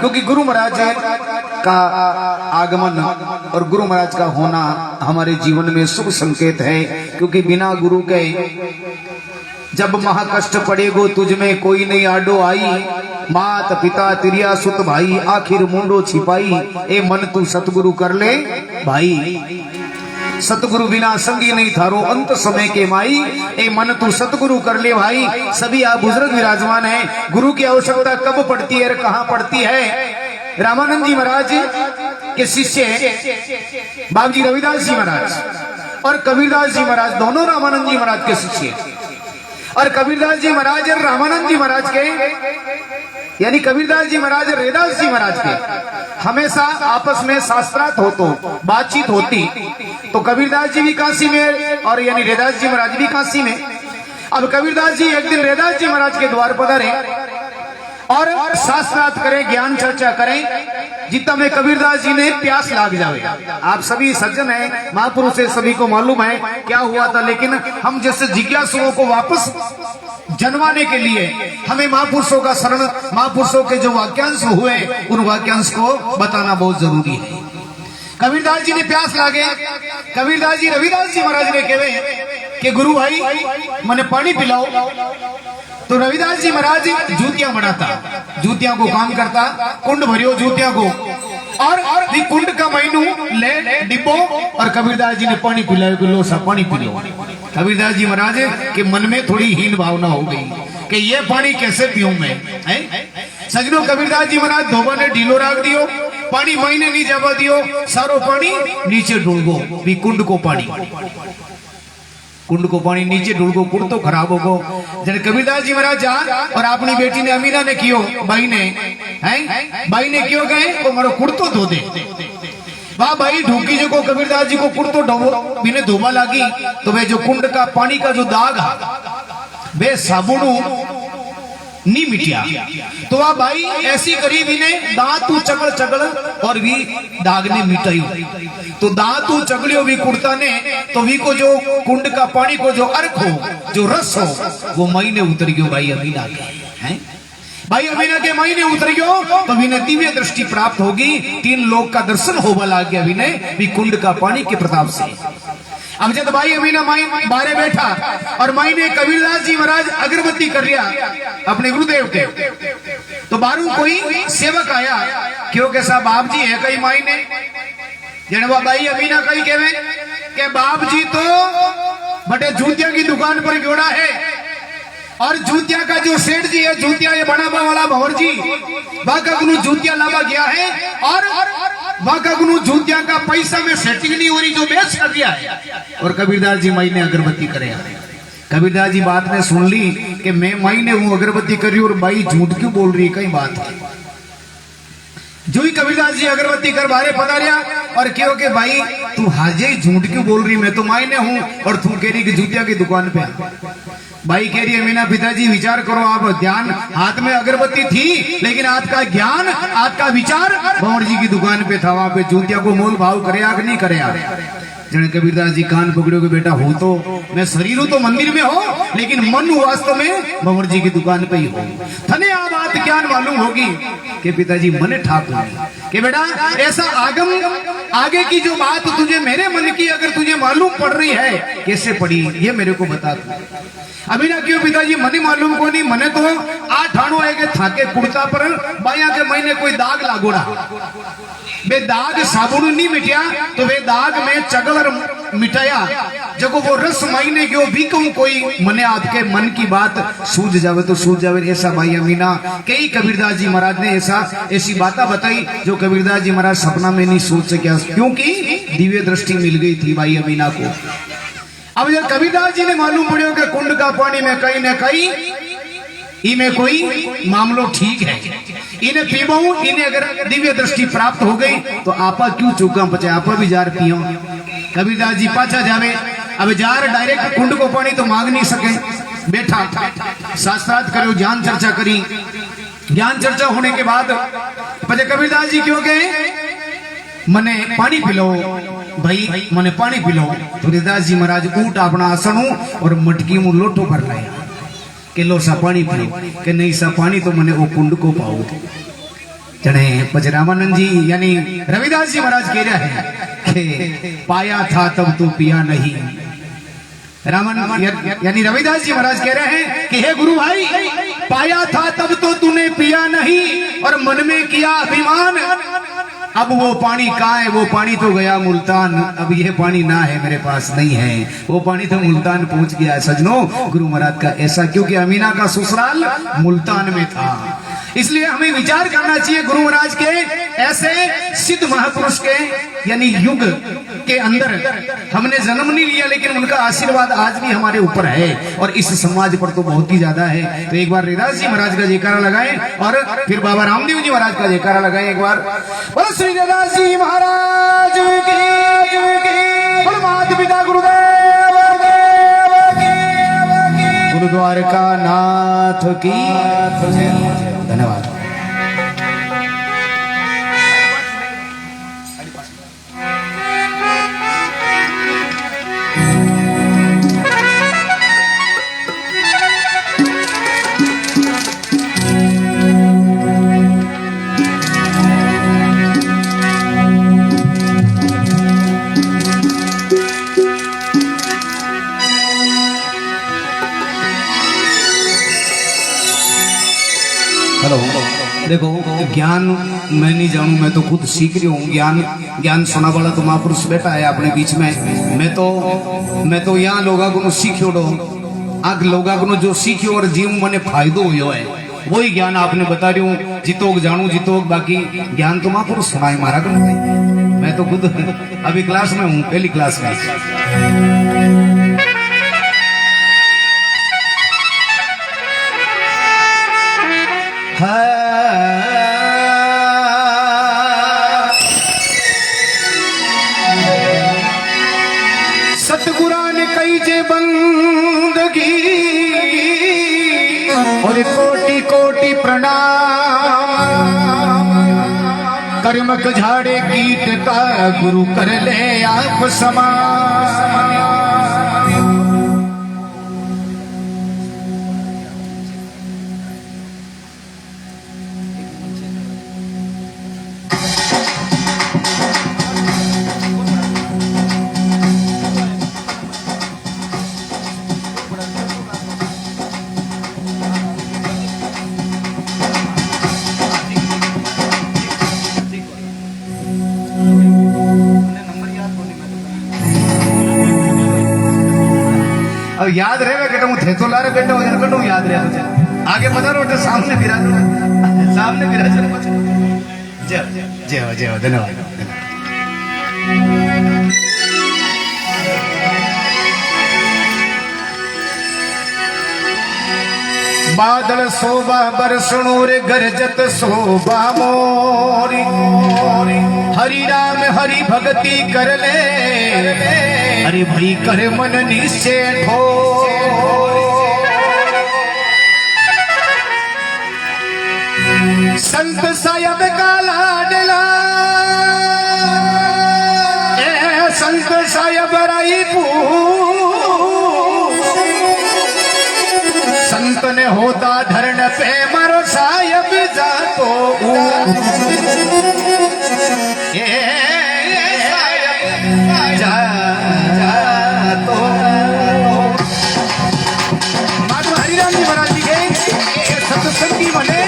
क्योंकि गुरु महाराज का आगमन और गुरु महाराज का होना हमारे जीवन में शुभ संकेत है। क्योंकि बिना गुरु के जब महाकष्ट पड़ेगो, तुझ में कोई नहीं आडो आई। मात पिता तिरिया सुत भाई, आखिर मुंडो छिपाई। ए मन तू सतगुरु कर ले भाई, सतगुरु बिना संगी नहीं थारो, अंत समय के माई। ए मन तू सतगुरु कर ले भाई। सभी आप बुजुर्ग विराजमान हैं। गुरु की आवश्यकता कब पड़ती है और कहाँ पड़ती है? रामानंद जी महाराज के शिष्य बाबूजी रविदास जी महाराज और कबीरदास जी महाराज, दोनों रामानंद जी महाराज के शिष्य। और कबीरदास जी महाराज और रामानंद जी महाराज के, यानी कबीरदास जी महाराज और रैदास जी महाराज के हमेशा आपस में शास्त्रार्थ होतो, बातचीत होती। तो कबीरदास जी भी काशी में और यानी रैदास जी महाराज भी काशी में। अब कबीरदास जी एक दिन रैदास जी महाराज के द्वार पधारे और शास्त्रार्थ करें, ज्ञान चर्चा करें। जितना में कबीरदास जी ने प्यास लाग जावे। आप सभी सज्जन हैं, महापुरुष है, सभी को मालूम है क्या हुआ था। लेकिन हम जैसे जिज्ञासुओं को वापस जनवाने के लिए हमें महापुरुषों का शरण, महापुरुषों के जो वाक्यांश हुए उन वाक्यांश को बताना बहुत जरूरी है। कबीरदास जी ने प्यास लागे। कबीरदास जी रविदास जी महाराज ने कहे कि गुरु भाई मने पानी पिलाओ। तो रविदास जी महाराज जूतियां बनाता, जूतियां को काम करता, कुंड भरियो जूतियां को और कुंड का महीनू ले डिब्बो और कबीरदास जी ने पानी पिलायो कि लो सा पानी पी लो। कबीरदास जी महाराज के मन में थोड़ी हीन भावना हो गई कि ये पानी कैसे पीऊं मैं। सजनो कबीरदास जी महाराज धोबा ने ढीलो राख दियो, पानी महीने नहीं जावा दियो, सारो पानी नीचे डूबो भी कुंड को पानी, कुंड को पानी नीचे डूबो, कुंड तो खराब होगो। जब कबीरदास जी महाराज जा और अपनी बेटी ने अमीना ने कियो, भाई ने क्यों गए वो मारो कुंड तो धो दे। वाह भाई ढूंकी जो को कबीरदास जी को कुंड तो डोबो बिने धोबा लागी। तो वे जो कुंड का पानी का जो दाग वे साबुनु नी मिटिया। तो वह भाई ऐसी करीब इन्हें दांतू चगल चगल और भी दाग ने मिटाई। तो दांतू चगलियो भी कुर्ता ने तो भी को जो कुंड का पानी को जो अर्क हो, जो रस हो, वो महीने उतर गयो भाई अमीना के हैं। भाई अमीना के महीने उतर गयो तो विनय दिव्य दृष्टि प्राप्त होगी, 3 लोक का दर्शन होगा लग गया विनय भी कुंड का पानी के प्रताप से। अब जब भाई अमीना माई बारे बैठा और माई ने कबीरदास जी महाराज अगरबत्ती कर लिया अपने गुरुदेव के, तो बारू कोई सेवक आया क्योंकि साहब बाप जी है कई माई ने जनवा भाई अमीना कई कहवे के बाप जी तो बटे जूतिया की दुकान पर जोड़ा है और जूतिया का जो सेठ जी है, जूतिया ये बनावा वाला भंवर जी, वाकगनु जूतिया लावा गया है और वाकगनु जूतिया का पैसा में सेटिंग नहीं हो रही, जो बेच कर दिया है। और कबीरदास जी मई ने अगरबत्ती करे। कबीरदास जी बात ने सुन ली कि मैं मई ने हूं अगरबत्ती कर रही और बाई झूठ क्यों बोल रही है, कई बात है। जो ही कबीरदास जी अगरबत्ती कर बारे पता रहा और क्यों के भाई तू हाजे झूठ क्यों बोल रही, मैं तो मायने हूं और तू कह रही कि जूतिया की दुकान पे आ। भाई कह रही है मीना पिताजी विचार करो, आप ध्यान हाथ में अगरबत्ती थी लेकिन आपका ज्ञान आपका विचार भंवर जी की दुकान पे था, वहां पे जूतिया को मोल भाव करे कि नहीं करे। जने कबीरदास जी कान पकड़ो के बेटा हो तो मैं शरीर हूं तो मंदिर में हो लेकिन मन वास्तव में भंवर जी की दुकान पे ही हो। थने आ बात ज्ञान मालूम होगी कि पिताजी मने ठाक होगी कि बेटा ऐसा आगम आगे की जो बात तुझे मेरे मन की अगर तुझे मालूम पड़ रही है, कैसे पड़ी ये मेरे को बता तू। अभी ना क्यों पिताजी मने मालूम को नहीं, मने तो 8 आनो है के थाके कुर्ता पर बाया के महीने कोई दाग लागोड़ा, वे दाग साबुन नहीं मिटिया तो वे दाग में चगलर मिटाया, जब वो रस महीने क्यों भी कहूं कोई मने आपके मन की बात सूझ जावे तो सूझ जावे। ऐसा भाई अमीना कई कबीरदास जी महाराज ने ऐसी बातें बताई जो कबीरदास जी महाराज सपना में नहीं सोच सके, क्योंकि दिव्य दृष्टि मिल गई थी भाई अमीना को। अब जब कबीरदास जी ने मालूम पड़े कि कुंड का पानी में कहीं न कहीं इनमें कोई मामलो ठीक है, इन्हें पीबू, इन्हें अगर दिव्य दृष्टि प्राप्त हो गई तो आपा क्यों चूका बचे, आपा भी जार पियो। कबीरदास जी पाछा जावे, अब जार डायरेक्ट कुंड को पानी तो मांग नहीं सके, बैठा शास्त्रार्थ करो, ज्ञान चर्चा करी। ज्ञान चर्चा होने के बाद पचे कबीरदास जी क्यों गए मने पानी पिलो भाई, मने पानी पिलो। तो हरिदास जी महाराज ऊट अपना आसन और मटकी मुंह लोटो भर लाया कि लो सा पानी पियो, कि नहीं सा पानी तो मने वो कुंड को पाओ। जने पच रामानंद जी यानी रविदास जी महाराज कह रहे हैं कि पाया था तब तो पिया नहीं। रामन यानी रविदास जी महाराज कह रहे हैं कि हे गुरु भाई, पाया था तब तो तूने पिया नहीं और मन में किया अभिमान, अब वो पानी कहाँ है, वो पानी तो गया मुल्तान, अब ये पानी ना है मेरे पास नहीं है, वो पानी तो मुल्तान पहुंच गया है। सजनों गुरु महाराज का ऐसा, क्योंकि अमीना का ससुराल मुल्तान में था, इसलिए हमें विचार करना चाहिए गुरु महाराज के ऐसे सिद्ध महापुरुष के यानी युग के अंदर हमने जन्म नहीं लिया लेकिन उनका आशीर्वाद आज भी हमारे ऊपर है और इस समाज पर तो बहुत ही ज्यादा है। तो एक बार रविदास जी महाराज का जयकारा लगाएं और फिर बाबा रामदेव जी महाराज का जयकारा लगाएं एक बार। बोलो श्री रविदास जी महाराज की, बोलो माता पिता गुरुदेव गुरुद्वार का नाथ की। धन्यवाद। हेलो, देखो ज्ञान मैं नहीं जानू, मैं तो खुद सीख रही हूँ। ज्ञान सुना वाला तो महापुरुष बैठा है अपने बीच में। मैं तो यहाँ लोगों को सीखियो डो, आग लोगों को जो सीखियो और जीव मने फायदो हुआ है वही ज्ञान आपने बता रही हूँ। जितोग जानू जितोग, बाकी ज्ञान तो महापुरुष सुनाए मारा कर। मैं तो खुद अभी क्लास में हूँ, पहली क्लास में। सतगुरा ने कई जे बंदगी और कोटि कोटि प्रणाम, कर्मक झाड़े कीट का गुरु कर ले आप समान। अब याद रहेगा बेटा मुझे तो ला रहे बेटा वजन कटू याद रहे मुझे आगे बता रहा बेटा सामने विराज जय जय जय धन्यवाद। बादल शोभा बरसणो रे गरजत शोभा मोरी हरि राम हरि भक्ति कर ले अरे भाई कर मन निश्चय ठो संत साहब का लाडला संत साहब संत ने होता धरण पे मरो साहब जातो जातो माधव हरिराम जी महाराज जी के सत्संगी बने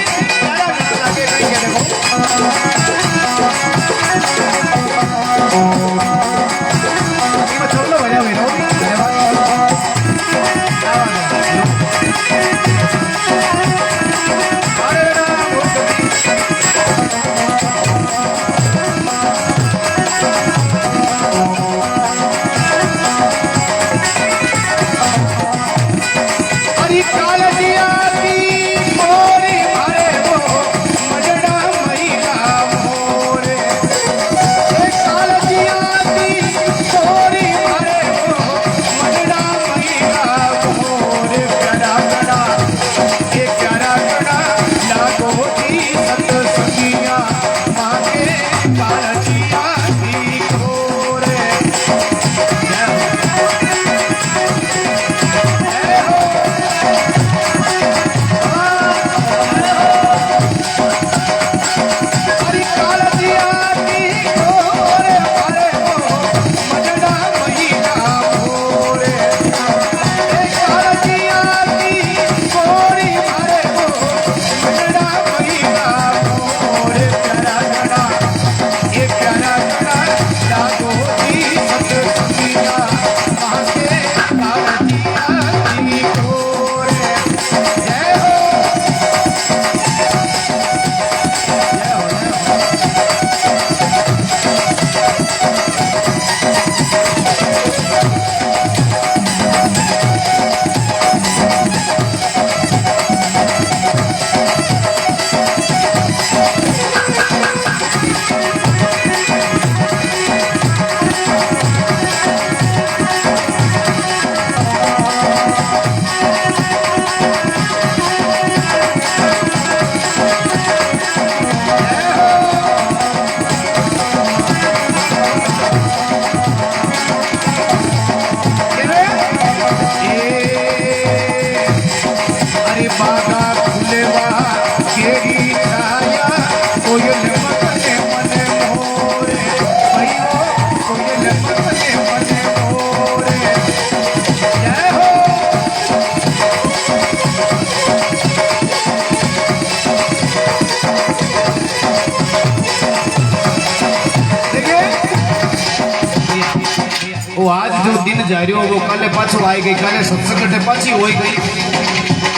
वो आज जो दिन जा रही हो वो काले पाछो आई गई काले सत्संग पाची हो गई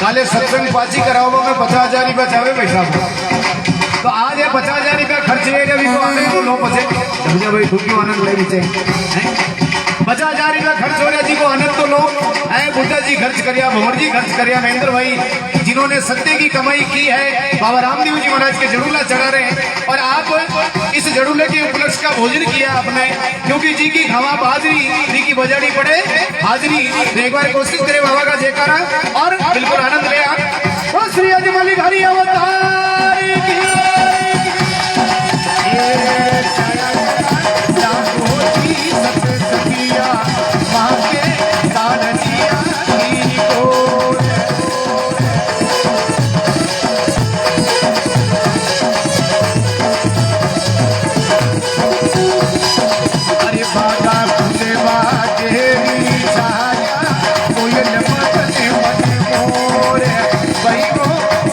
काले सत्संग पाची कराओ में 50,000 रुपया चाहे पैसा तो आज है 50,000 रुपया खर्च तो लो बचे मुझे भाई ठुकी आनंद ले नीचे 50,000 रुपया खर्च हो रहा जी को आनंद तो लो बुद्धा जी खर्च करिया भंवर जी खर्च करिया महेंद्र भाई जिन्होंने सत्य की कमाई की है बाबा रामदेव जी महाराज के जड़ूला चढ़ा रहे हैं और आप इस जड़ूले के उपलक्ष्य का भोजन किया आपने क्योंकि जी की घावा हाजरी जी की बजाड़ी पड़े हाजरी एक बार कोशिश करे बाबा का जयकारा और बिल्कुल आनंद ले आप श्री अजमली घरी अवतार की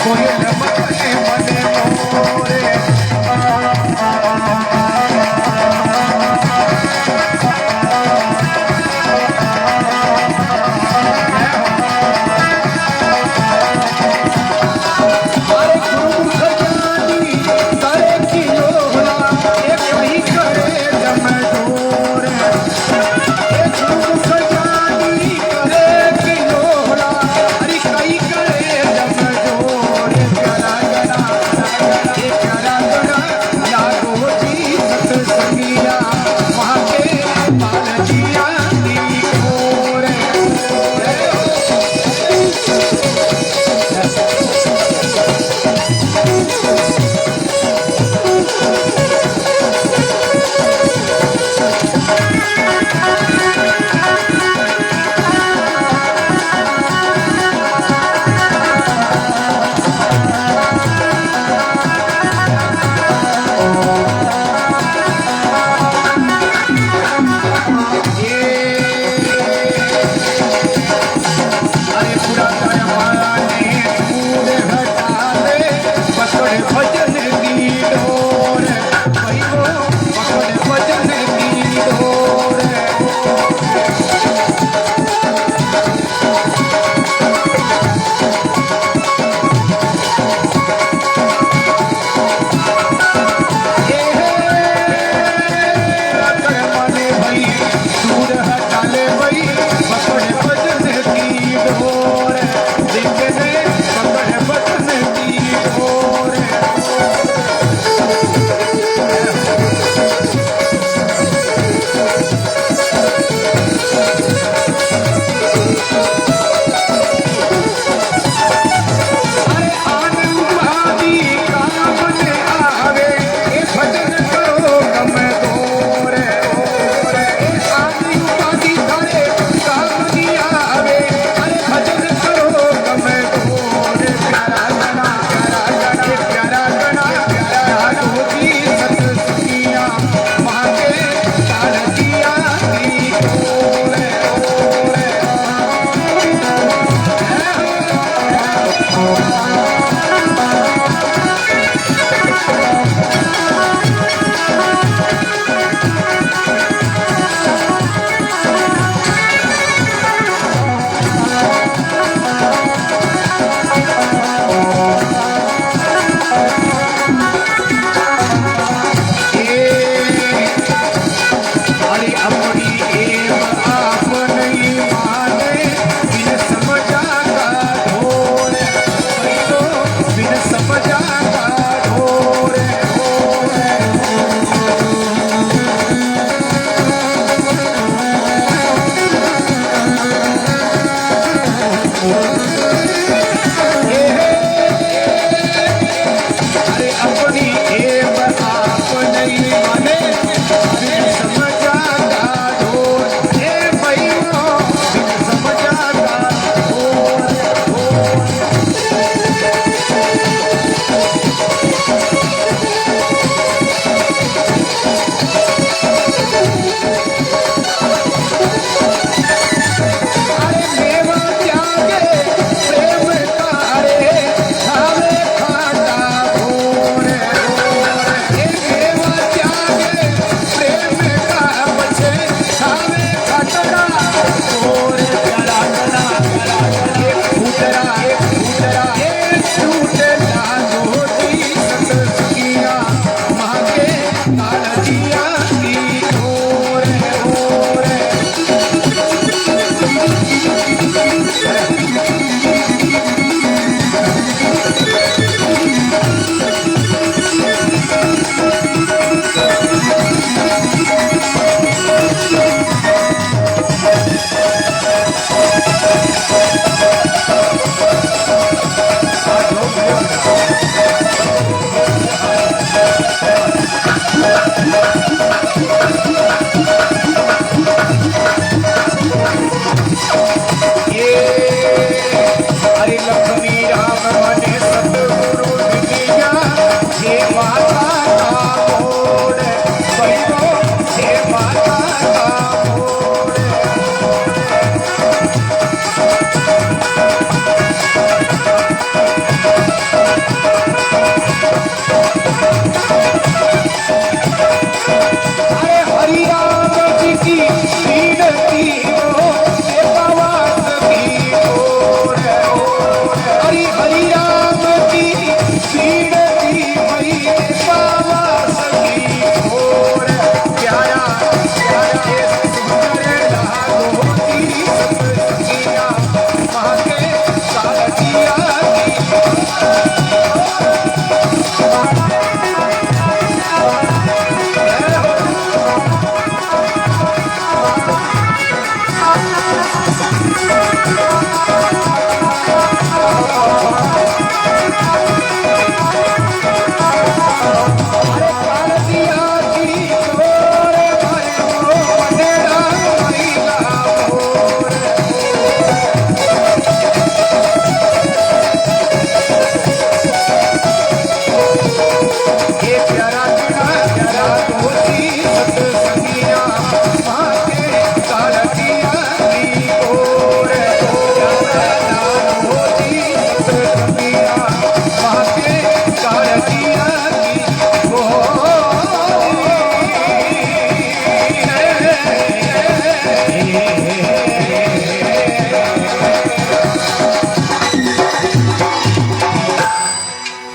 कोयल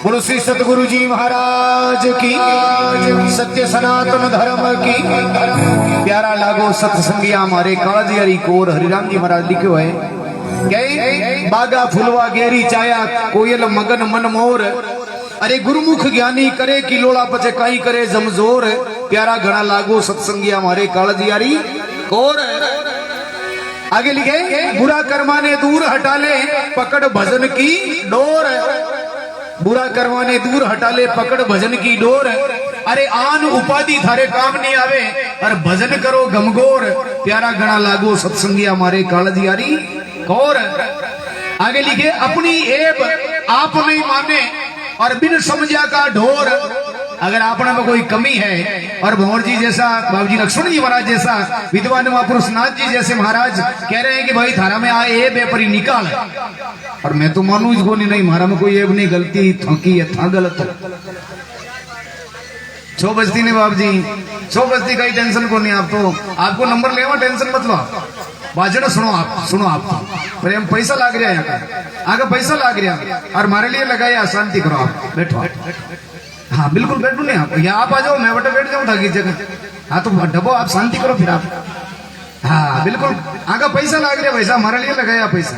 बोलो श्री सतगुरु जी महाराज की, सत्य सनातन धर्म की। प्यारा लागो सत्संगिया हमारे काजी हरि कोर हरिराम जी महाराज लिखो है, गए बागा फुलवा गेरी चाया कोयल मगन मन मोर, अरे गुरुमुख ज्ञानी करे कि लोड़ा पचे काई करे जमजोर। प्यारा घना लागो सत्संगिया हमारे काजी हरि कोर। आगे लिखे, बुरा कर्माने दूर हटा ले पकड़ भजन की डोर, बुरा करवाने दूर हटा ले पकड़ भजन की डोर। अरे आन उपाधि थारे काम नहीं आवे और भजन करो गमगोर। प्यारा गणा लागो सत्संगी हमारे कालजी हरि कौर। आगे लिखे, अपनी एब आप नहीं माने और बिन समझा का ढोर। अगर आपने में कोई कमी है और भंवर जी जैसा, बाबू जी लक्ष्मण जी महाराज जैसा, विद्वान महापुरुष नाथ जी जैसे महाराज कह रहे हैं कि भाई थारा में आ एब है परी निकाल, और मैं तो मानू इसको नहीं, मारा में कोई एब नहीं, गलती थकी है, था गलत है। छो बजती ने बाबू जी, छो बजती का ही टेंशन को नहीं। आप तो आपको नंबर लेवा टेंशन मत लो, बाजड़ा सुनो आप पर हम पैसा लाग रहा है, आगे पैसा लाग रहा और हमारे लिए लगाया, शांति करो, आप बैठो। हाँ बिल्कुल बैठो नहीं आप, या आप आ जाओ, मैं बटे बैठ जाऊँ था की जगह। हाँ तो डबो, आप शांति करो फिर आप। हाँ बिल्कुल, आगे पैसा लाग रहा पैसा हमारे लिए लगाया पैसा,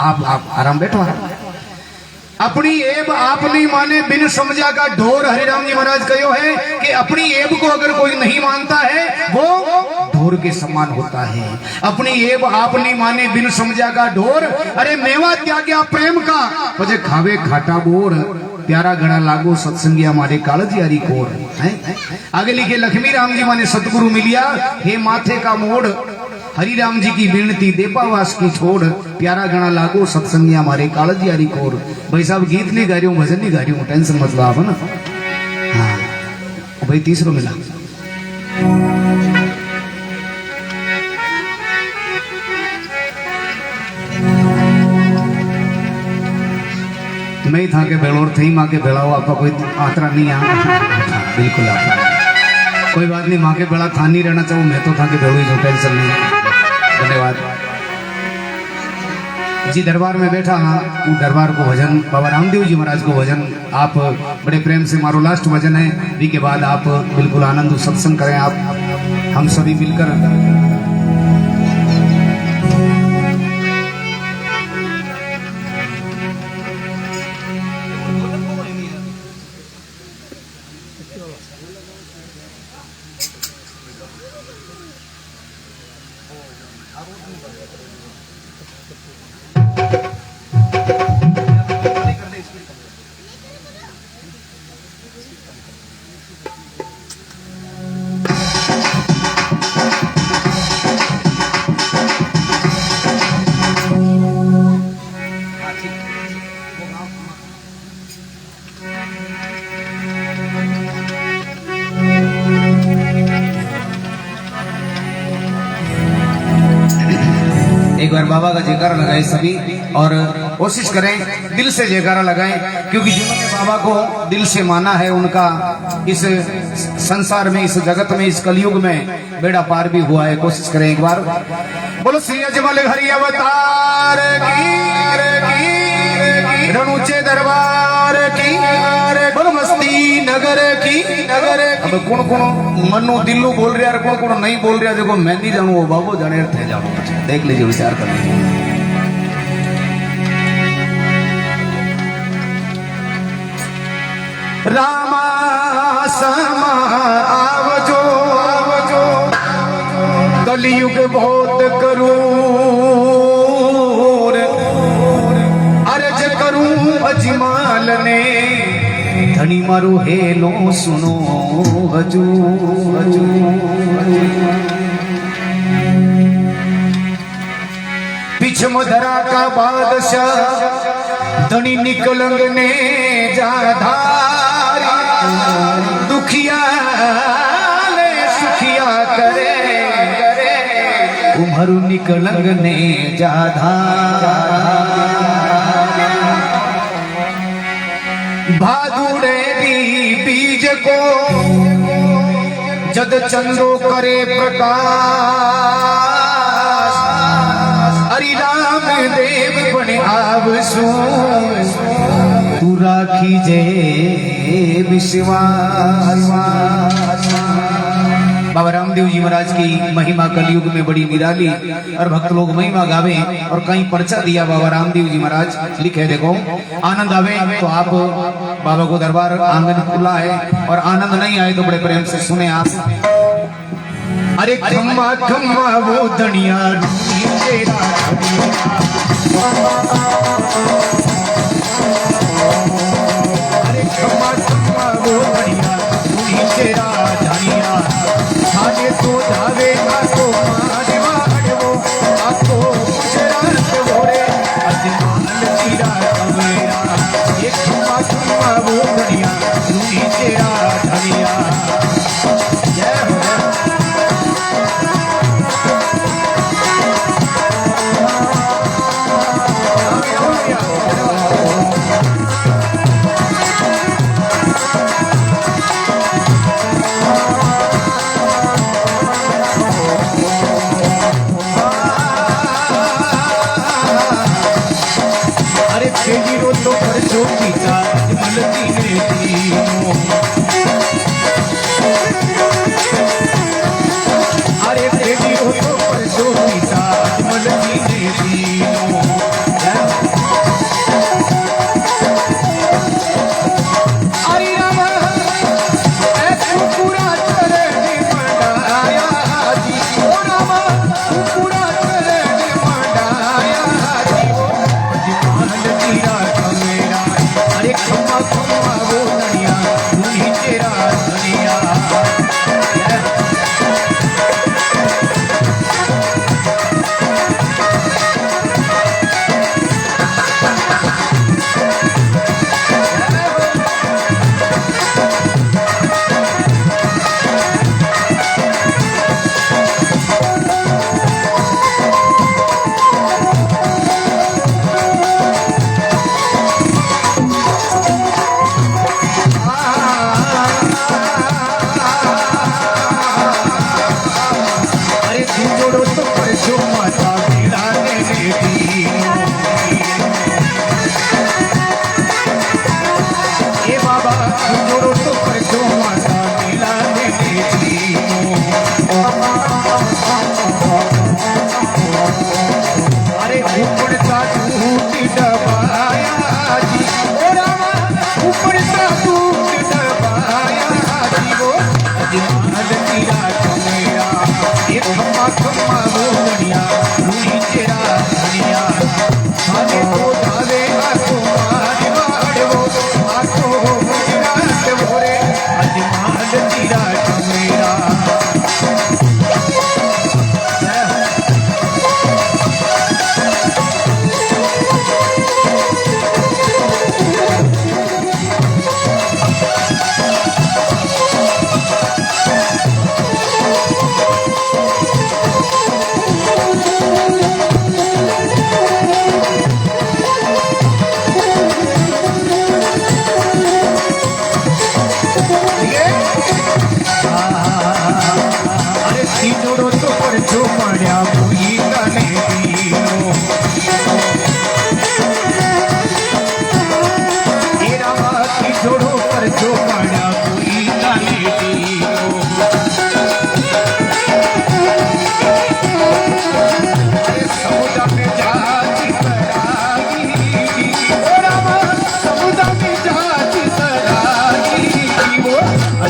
आप आराम बैठो आराम। अपनी एब आप नहीं माने बिन समझा का ढोर। हरिराम जी महाराज कहो है कि अपनी एब को अगर कोई नहीं मानता है वो ढोर के समान होता है। अपनी एब आप नहीं माने बिन समझा का ढोर। अरे मेवा त्याग्या प्रेम का मुझे खावे खाटा बोर। प्यारा गणा लागो सत्संगी हमारे कालजी हरि कोर है। आगे लिखे, लक्ष्मी राम जी माने सतगुरु मिलिया हे माथे का मोड़। हरि राम जी की विनती देपावास की छोड़। प्यारा गणा लागो सत्संगी हमारे कालजी हरि कोर। भाई साहब गीत नहीं गा रही हूँ, भजन नहीं गा रही हूँ, टेंशन मत लो आप, है ना। हाँ भाई तीसरा मिला। मैं था के बेलोर थी माँ के बेड़ा आपका कोई आतरा नहीं आ। बिल्कुल आप कोई बात नहीं, माँ के बेड़ा था नहीं रहना चाहूँ, मैं तो था के बेड़ो ही जो, टेंशन नहीं। धन्यवाद जी। दरबार में बैठा हाँ, दरबार को भजन बाबा रामदेव जी महाराज को भजन आप बड़े प्रेम से, मारो लास्ट भजन है, वी के बाद आप बिल्कुल आनंद सत्संग करें आप हम सभी मिलकर। जयकारा लगाए सभी, और कोशिश करें दिल से जयकारा लगाएं, क्योंकि जिन्होंने बाबा को दिल से माना है उनका इस संसार में, इस जगत में, इस कलयुग में बेड़ा पार भी हुआ है। कोशिश करें एक बार, बोलो श्री अजमल हरि अवतार की, रणुचे दरबार की, बोलो मस्ती नगर की। अब कौन कौन मनु दिल्लू बोल रहा है, कौन कौन नहीं बोल रहा, देखो मैं नहीं जानू, वो बाबू जाने थे जानो, देख लीजिए, विचार कर लीजिए। रामा समा आवजो, कलयुग बहुत करूं, अर्ज करूं अजमाल ने, धनी मारू हेलो सुनो हजूर। पीछे मधरा का बादशाह धनी निकलंग ने जाधार, दुखिया ले सुखिया करे, उमरू निकलंग ने जाधार। भादुड़े दी बीज को जद चंद्रो करे प्रकाश, हरि राम देव बने आवसु, तू राखी जे विश्वास। बाबा रामदेव जी महाराज की महिमा कलयुग में बड़ी निराली, और भक्त लोग महिमा गावे, और कहीं पर्चा दिया बाबा रामदेव जी महाराज लिखे, देखो आनंद आवे तो आप बाबा को दरबार आंगन खुला है, और आनंद नहीं आए तो बड़े प्रेम से सुने आप। अरे खम्मा खम्मा वो धनिया तेरा, अरे खम्मा खम्मा वो धनिया तेरा धनिया, आगे तो जावे आको मारे मारवो, आको गुजरात बोरे अजमाल तीरा कमेरा, ये खम्मा खम्मा वो धनिया रूही तेरा धनिया। जय हो तो पर जो पिता मलती ने तीनों, अरे बेटी हो तो पर जो पिता मलती ने तीनों। अरे राम ऐसे पूरा चरण मंडाया जी, ओ राम पूरा चरण मंडाया जी, अजमाल तीरा कमेरा, अरे खम्मा खम्मा वो धनिया रूही तेरा धनिया।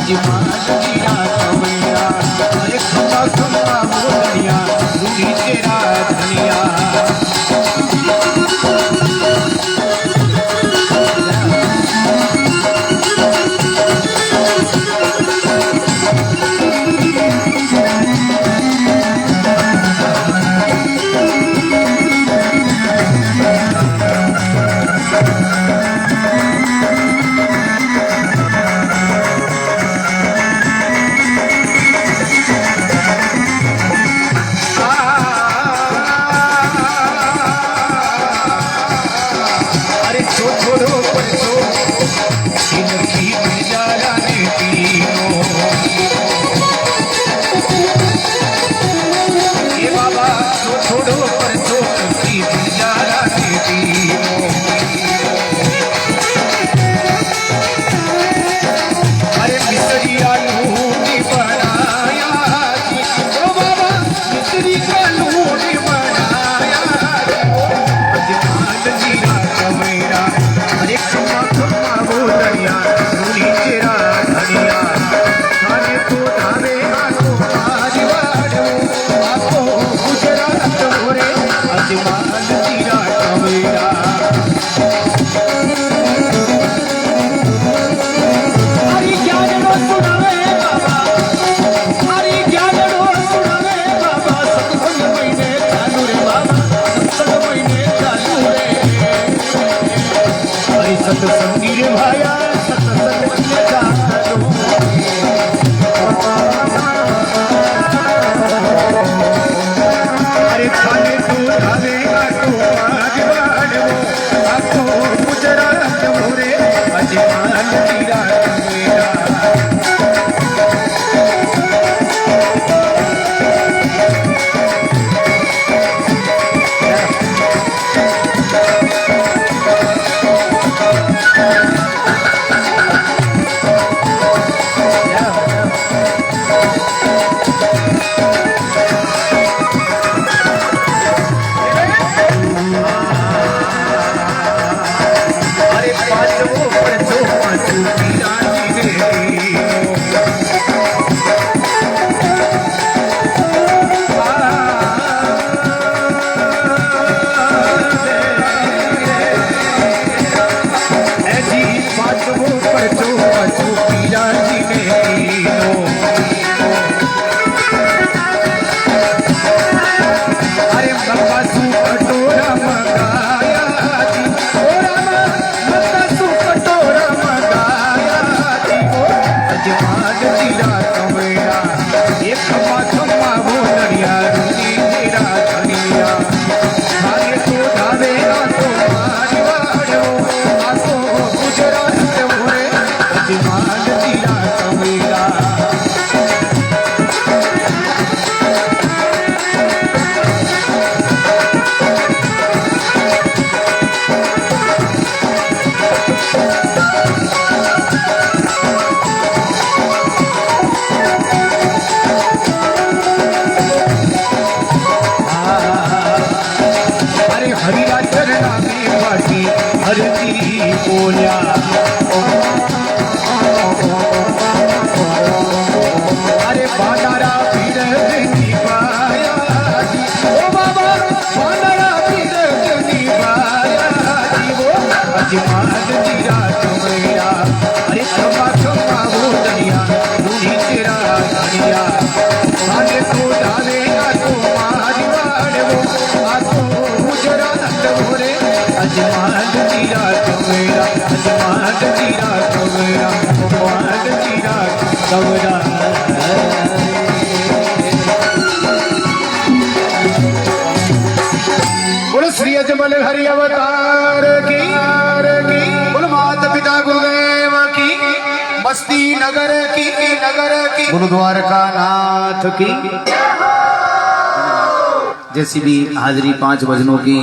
अजमान जीरा कवैया अरे खम्मा खम्मा मोदनिया रूनी तेरा धनिया सत्संगी रे भाया सत्संग ले जानो अरे खाने तू खावेगा तो आज बाड़ो आखो गुजरात मोरे अजमान जीरा मेरा श्री अजमल हरि अवतार की बोल माता पिता गुरुदेव की बस्ती नगर की गुरुद्वारका नाथ की। जैसी भी हाजिरी 5 भजनों की